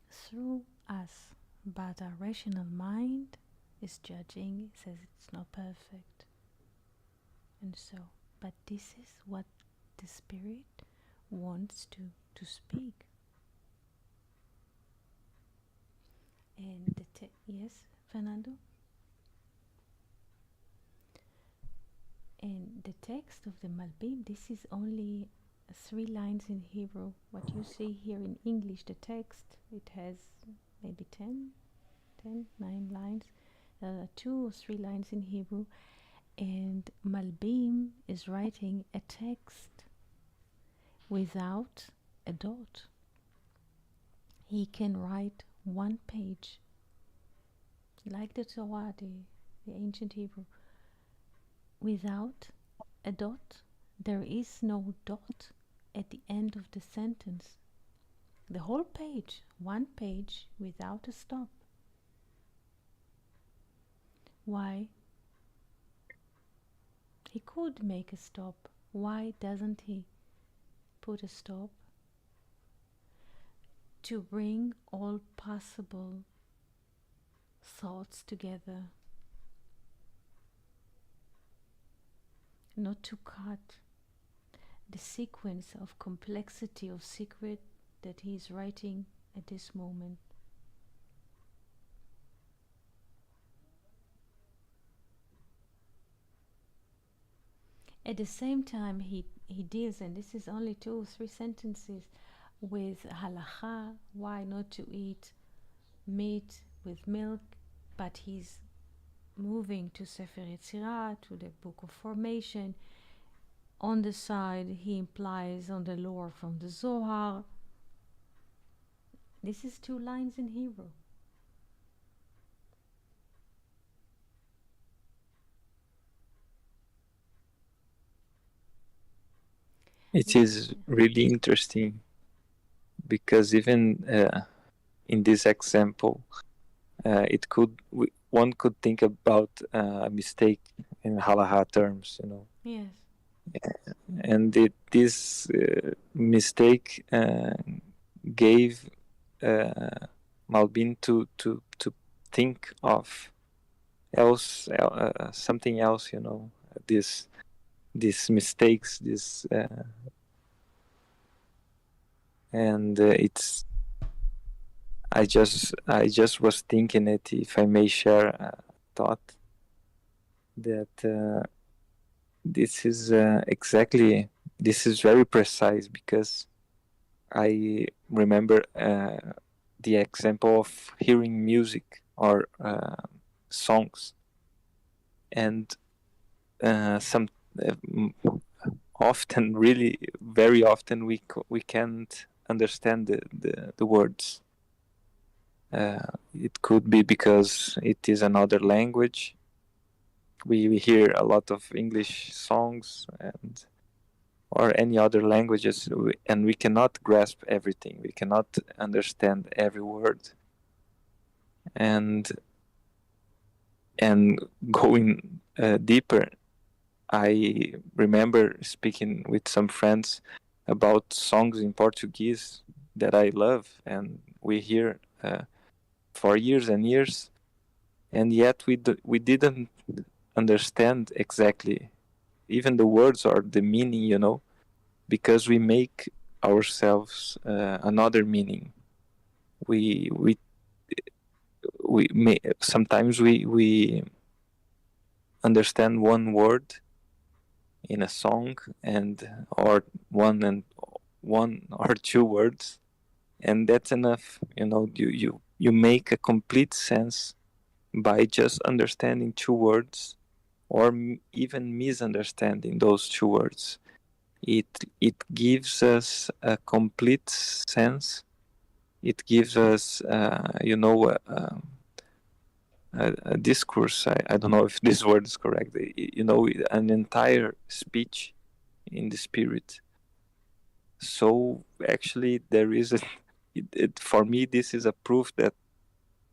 through us, but our rational mind is judging, says it's not perfect. And so, but this is what the spirit wants to speak. And yes, Fernando? And the text of the Malbim, this is only 3 lines in Hebrew. What you see here in English, the text, it has maybe 9 lines. 2 or 3 lines in Hebrew. And Malbim is writing a text without a dot. He can write 1 page, like the Torah, the ancient Hebrew, without a dot. There is no dot at the end of the sentence. The whole page, 1 page without a stop. Why? He could make a stop. Why doesn't he put a stop? To bring all possible thoughts together, not to cut the sequence of complexity of secret that he is writing at this moment. At the same time, he deals, and this is only 2 or 3 sentences, with halacha, why not to eat meat with milk, but he's moving to Sefer Yetzirah, to the Book of Formation, on the side he implies on the lore from the Zohar. This is 2 lines in Hebrew. It is really interesting because even in this example, one could think about a mistake in halacha terms, you know. Yes. And this mistake gave Malbin to think of something else, you know. These mistakes, and it's. I just was thinking it, if I may share a thought, that this is this is very precise, because I remember the example of hearing music or songs, and some often, really very often, we can't understand the words. It could be because it is another language. We hear a lot of English songs and or any other languages, and we cannot grasp everything. We cannot understand every word. And going deeper, I remember speaking with some friends about songs in Portuguese that I love, and we hear for years and years, and yet we didn't understand exactly even the words or the meaning, you know, because we make ourselves another meaning. We may sometimes we understand one word in a song, and or one or two words, and that's enough, you know. You make a complete sense by just understanding two words, or even misunderstanding those two words. It gives us a complete sense. It gives us you know, a discourse. I don't know if this word is correct. You know, an entire speech in the spirit. So actually, there is for me, this is a proof that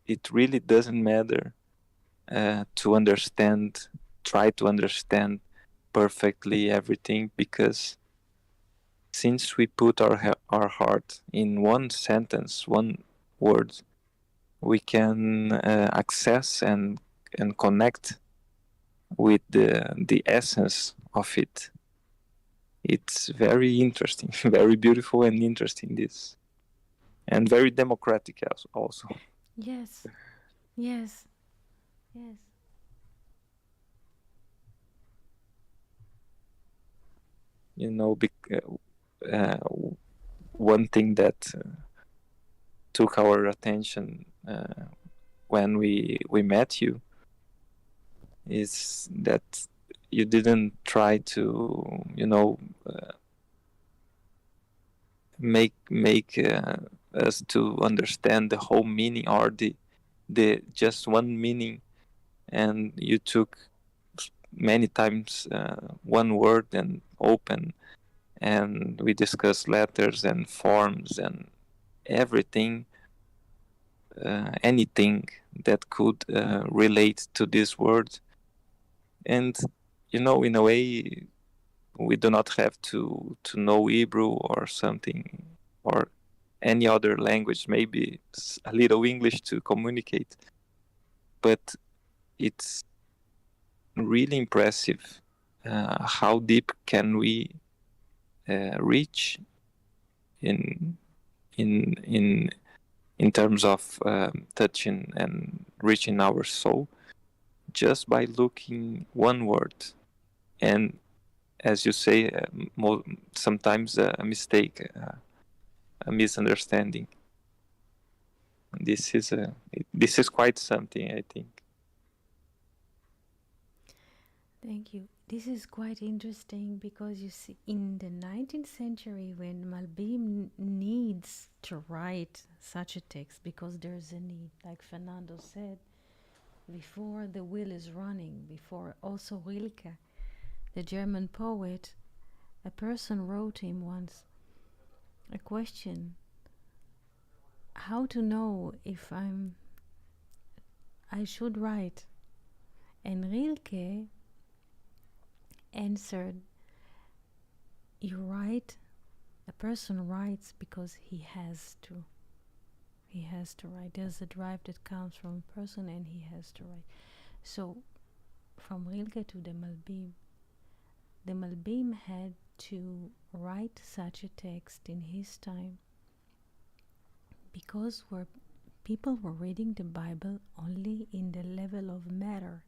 it really doesn't matter to understand, try to understand perfectly everything, because since we put our heart in one sentence, one word, we can access and connect with the essence of it. It's very interesting, very beautiful and interesting, this, and very democratic also. Yes. Yes. Yes. You know, uh, one thing that took our attention when we met you is that you didn't try to, you know, make us to understand the whole meaning, or the just one meaning, and you took many times one word and open, and we discussed letters and forms and everything, anything that could relate to this word. And you know, in a way, we do not have to know Hebrew or something, or any other language, maybe a little English to communicate, but it's really impressive how deep can we reach in in in terms of touching and reaching our soul, just by looking one word. And as you say, sometimes a mistake, a misunderstanding. This is quite something, I think. Thank you. This is quite interesting because you see, in the 19th century, when Malbim needs to write such a text, because there's a need, like Fernando said, before the wheel is running, before also Rilke, the German poet, a person wrote him once a question: how to know if I should write? And Rilke answered, you write, a person writes because he has to. He has to write. There's a drive that comes from a person and he has to write. So from Rilke to the Malbim had to write such a text in his time because people were reading the Bible only in the level of matter.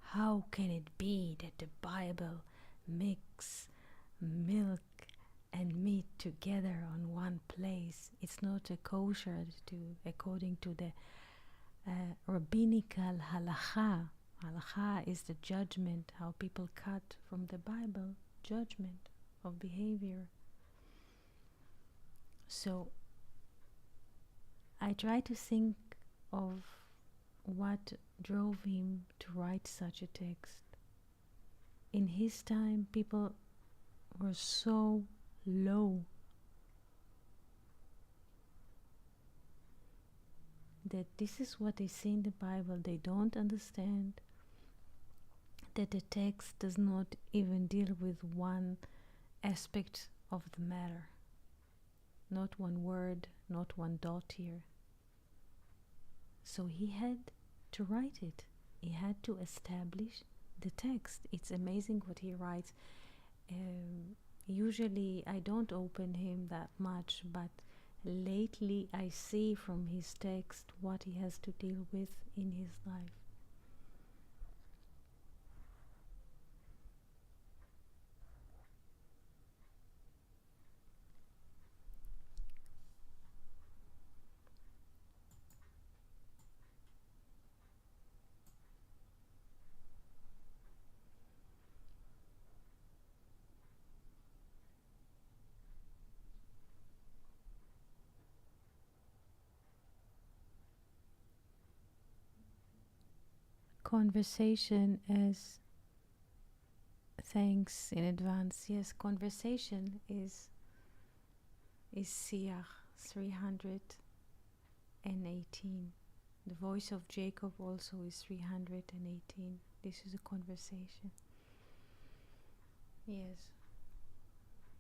How can it be that the Bible mix milk and meat together on one place? It's not a kosher according to the rabbinical halacha. Halacha is the judgment, how people cut from the Bible, judgment of behavior. So I try to think of what drove him to write such a text. In his time, people were so low that this is what they see in the Bible. They don't understand that the text does not even deal with one aspect of the matter. Not one word, not one dot here. So he had to write it. He had to establish the text. It's amazing what he writes. Usually I don't open him that much, but lately I see from his text what he has to deal with in his life. Conversation as thanks in advance. Yes, conversation is Siach 318. The voice of Jacob also is 318. This is a conversation. Yes.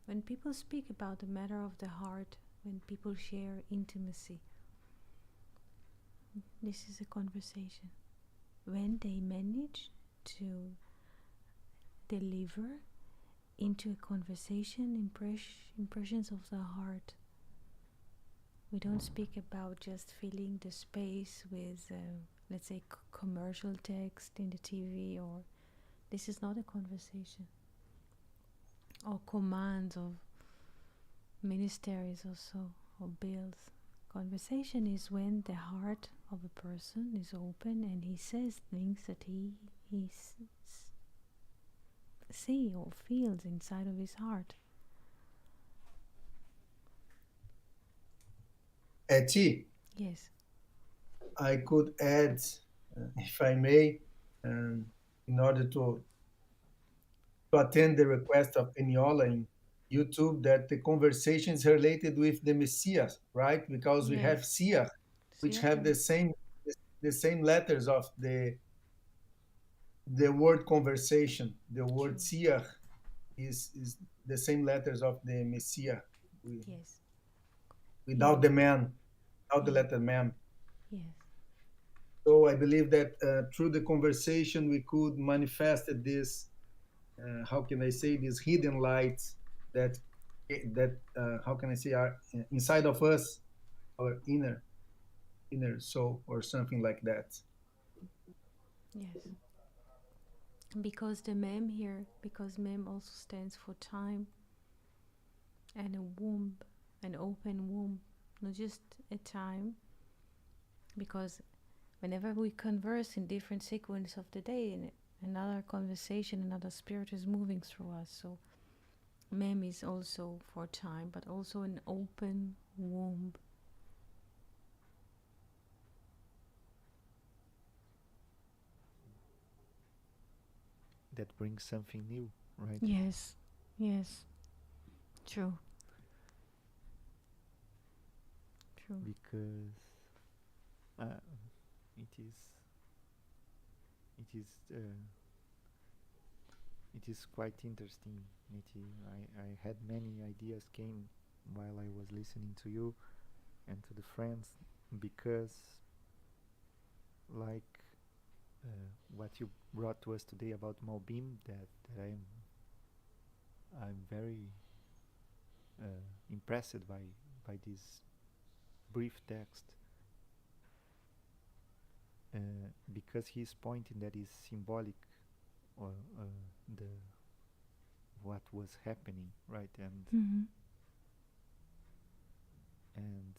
When people speak about the matter of the heart, when people share intimacy, this is a conversation. When they manage to deliver into a conversation impressions of the heart. We don't speak about just filling the space with, let's say, commercial text in the TV, or this is not a conversation. Or commands of ministries also, or bills. Conversation is when the heart of a person is open and he says things that he see or feels inside of his heart. Eti, Yes. I could add, if I may, in order to attend the request of Eniola in YouTube, that the conversation is related with the Messiah, right? Because we have Yes. Siach, which have Siachim. the same letters of the word conversation. The word True. Siach is the same letters of the Messiah, Yes. without Yes. the man, without the Yes. letter man. Yes. So I believe that through the conversation we could manifest this, how can I say, this hidden light that how can I say, are inside of us, our inner soul, or something like that. Yes. Because the mem here, because mem also stands for time and a womb, an open womb, not just a time. Because whenever we converse in different sequence of the day, another conversation, another spirit is moving through us. So mem is also for time, but also an open womb. That brings something new, right? Yes, yes, true, true. Because uh, it is it is it is quite interesting. I had many ideas came while I was listening to you and to the friends, because like what you brought to us today about Malbim, that I'm very impressed by this brief text, because he's pointing that is symbolic, or the what was happening, right? Mm-hmm. And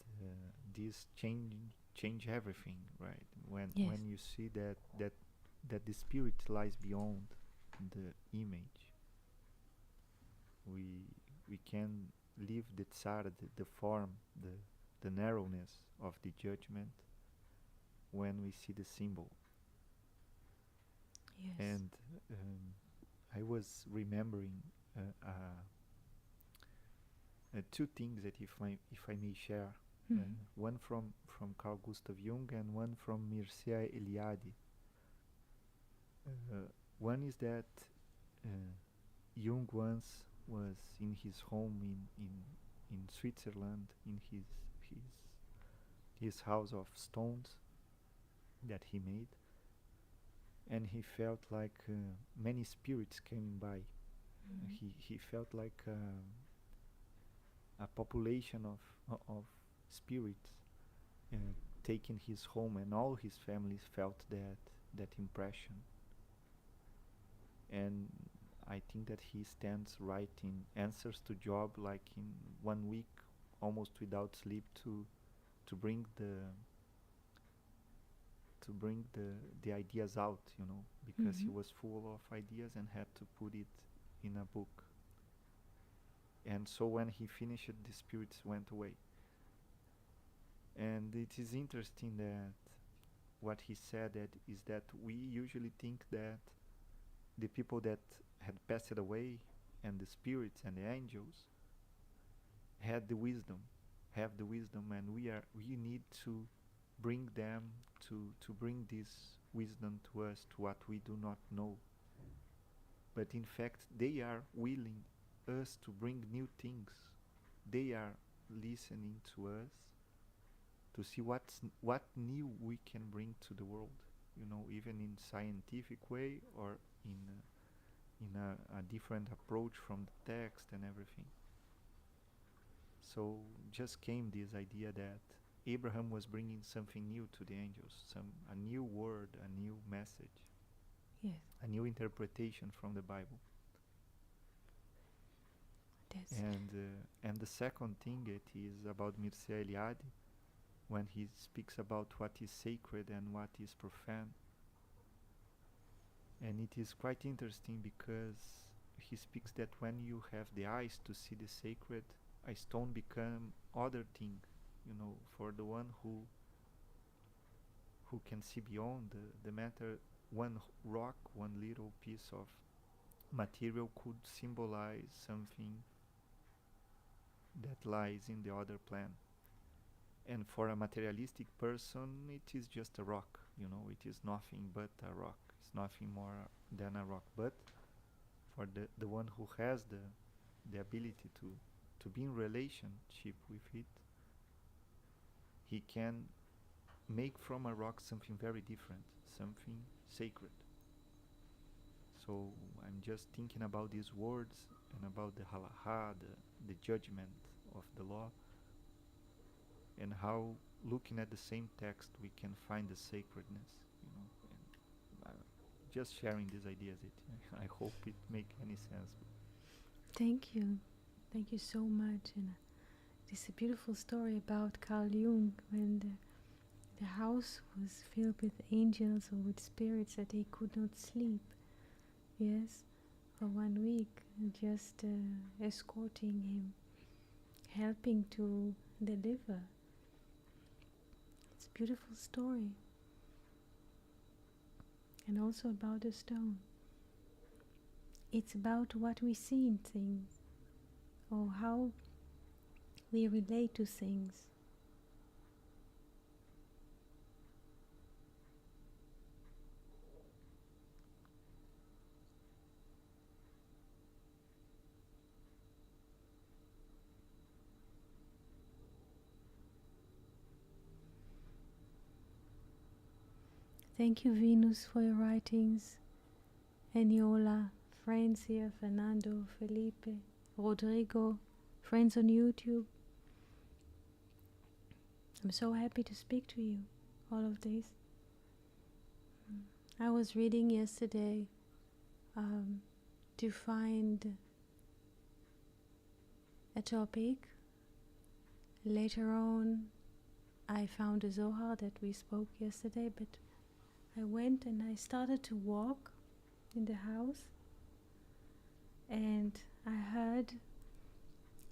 this change everything, right? Yes, When you see that the spirit lies beyond the image, we we can leave the tsar, the form, the narrowness of the judgment when we see the symbol. yes. And I was remembering uh, uh, two things that if I may share, Mm-hmm. one from Carl Gustav Jung and one from Mircea Eliade. One is that uh, Jung once was in his home in Switzerland, in his his house of stones that he made, and he felt like many spirits came by. Mm-hmm. He felt like a population of spirits uh, taking his home, and all his families felt that impression. And I think that he stands writing answers to Job like in 1 week, almost without sleep, to bring the ideas out, because he Mm-hmm. was full of ideas and had to put it in a book. And so when he finished, the spirits went away. And it is interesting that what he said that is that we usually think that the people that had passed away, and the spirits and the angels, had the wisdom, have the wisdom, and we need to bring them to bring this wisdom to us, to what we do not know. But in fact, they are willing us to bring new things. They are listening to us to see what new we can bring to the world. Even in scientific way, or in a different approach from the text and everything. So just came this idea that Abraham was bringing something new to the angels, a new word, a new message, Yes, a new interpretation from the Bible. that's. And the second thing, it is about Mircea Eliade, when he speaks about what is sacred and what is profane. And it is quite interesting, because he speaks that when you have the eyes to see the sacred, a stone become other thing, for the one who can see beyond the matter. One rock, one little piece of material could symbolize something that lies in the other plane. And for a materialistic person, it is just a rock, it is nothing but a rock. It's nothing more than a rock. But for the one who has the ability to be in relationship with it, he can make from a rock something very different, something sacred. So I'm just thinking about these words and about the halacha, the judgment of the law, and how, looking at the same text, we can find the sacredness, and just sharing these ideas. I hope it make any sense. Thank you. Thank you so much. And this is a beautiful story about Carl Jung when the house was filled with angels or with spirits that he could not sleep. yes, for 1 week, just escorting him, helping to deliver. It's a beautiful story, and also about the stone. It's about what we see in things, or how we relate to things. Thank you, Venus, for your writings. Eniola, friends here, Fernando, Felipe, Rodrigo, friends on YouTube. I'm so happy to speak to you, all of this. I was reading yesterday to find a topic. Later on, I found a Zohar that we spoke yesterday, but I went and I started to walk in the house, and I heard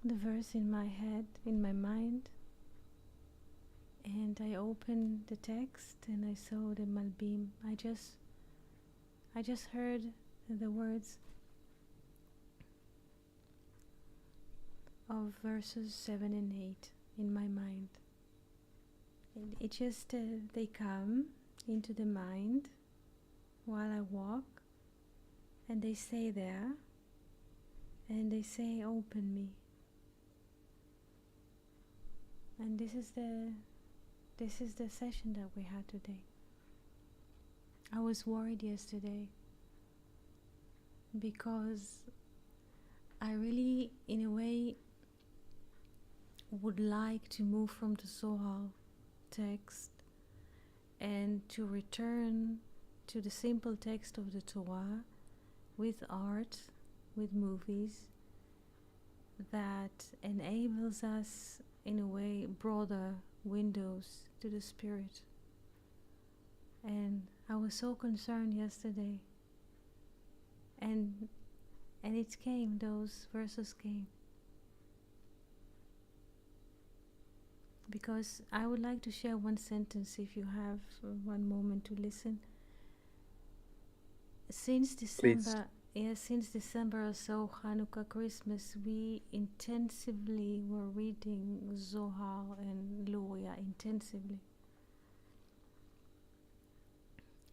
the verse in my head, in my mind, and I opened the text and I saw the Malbim. I just heard the words of verses 7 and 8 in my mind. And it just, they come into the mind while I walk, and they stay there, and they say, open me. And this is the session that we had today. I was worried yesterday because I really, in a way, would like to move from the Zohar text and to return to the simple text of the Torah with art, with movies, that enables us, in a way, broader windows to the spirit. And I was so concerned yesterday, and it came, those verses came, because I would like to share one sentence if you have one moment to listen. Since December, since December or so, Hanukkah, Christmas, we intensively were reading Zohar and Luria intensively.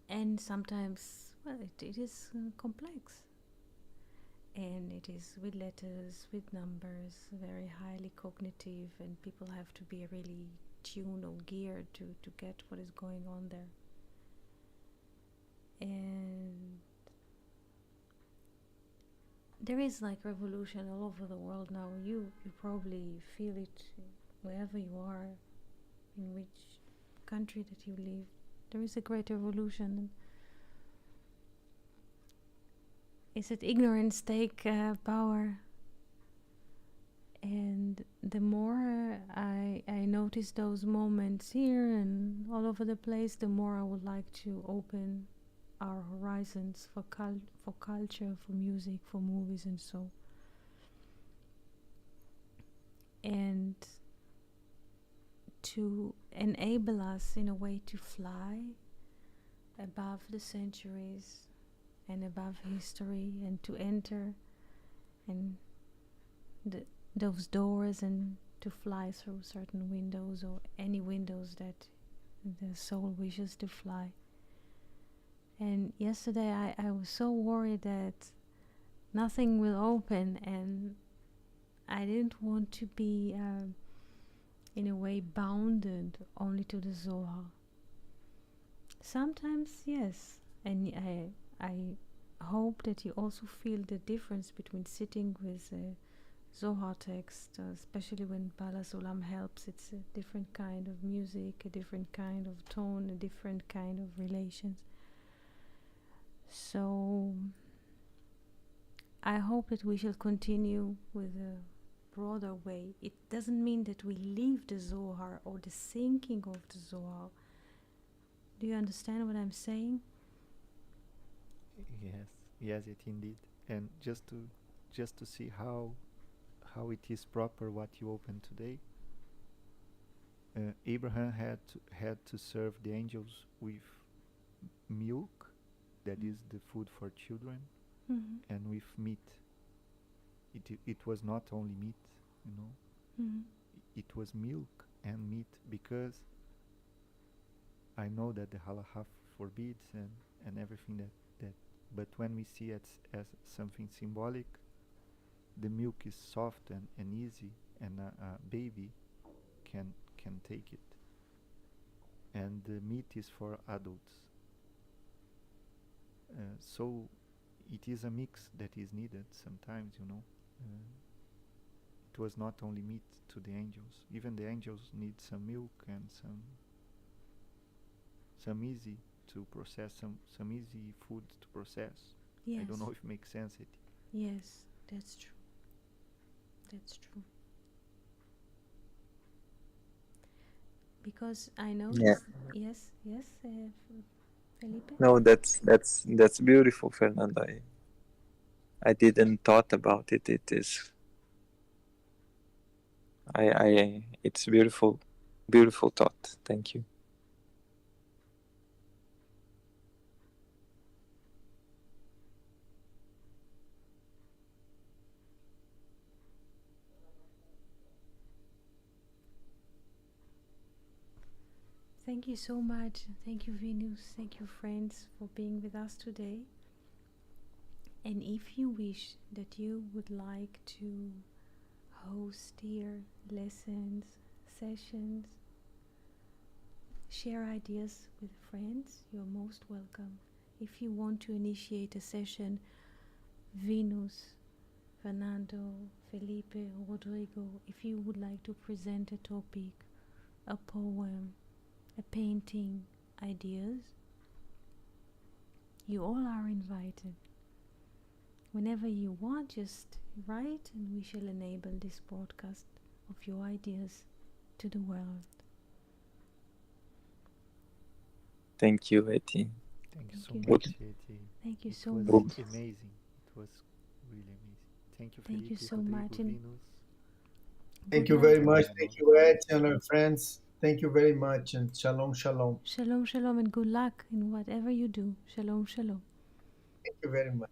And sometimes, well, it is complex. And it is with letters, with numbers, very highly cognitive, and people have to be really tuned or geared to get what is going on there. And there is like revolution all over the world now. You probably feel it wherever you are, in which country that you live. There is a great revolution. Is it ignorance take power? And the more I notice those moments here and all over the place, the more I would like to open our horizons for culture, for music, for movies, and so. And to enable us in a way to fly above the centuries and above history, and to enter and those doors, and to fly through certain windows, or any windows that the soul wishes to fly. And yesterday I was so worried that nothing will open, and I didn't want to be in a way bounded only to the Zohar. Sometimes yes, and I hope that you also feel the difference between sitting with a Zohar text, especially when Bala Sulam helps. It's a different kind of music, a different kind of tone, a different kind of relations. So I hope that we shall continue with a broader way. It doesn't mean that we leave the Zohar or the thinking of the Zohar. Do you understand what I'm saying? Yes. Yes, it indeed. And just to see how it is proper what you opened today. Abraham had to serve the angels with milk, that is the food for children, Mm-hmm. and with meat. It was not only meat, you know. Mm-hmm. It was milk and meat because I know that the halacha forbids and everything that. But when we see it as something symbolic, the milk is soft and easy, and a baby can take it. And the meat is for adults. So it is a mix that is needed sometimes, you know. It was not only meat to the angels. Even the angels need some milk and some easy to process, some easy food to process. I don't Yes. know if it makes sense. It. Yes, that's true. That's true. Because I Yeah. noticed. Yes, yes, Felipe. No, that's beautiful, Fernando. I didn't thought about it. It is I it's beautiful, beautiful thought. Thank you. Thank you so much. Thank you, Venus. Thank you, friends, for being with us today. And if you wish that you would like to host here lessons, sessions, share ideas with friends, you're most welcome. If you want to initiate a session, Venus, Fernando, Felipe, Rodrigo, if you would like to present a topic, a poem, a painting, ideas, you all are invited. Whenever you want, just write and we shall enable this broadcast of your ideas to the world. Thank you, Eti. Thank you Thank so you. Would much. Thank you It so was much. amazing. It was really amazing. Thank you, Thank you Felipe, so Rodrigo, much, and Venus, Thank good you night. very Eti, much. and Thank all the you, friends. Etienne and friends. Thank you very much, and shalom, shalom. Shalom, shalom, and good luck in whatever you do. Shalom, shalom. Thank you very much.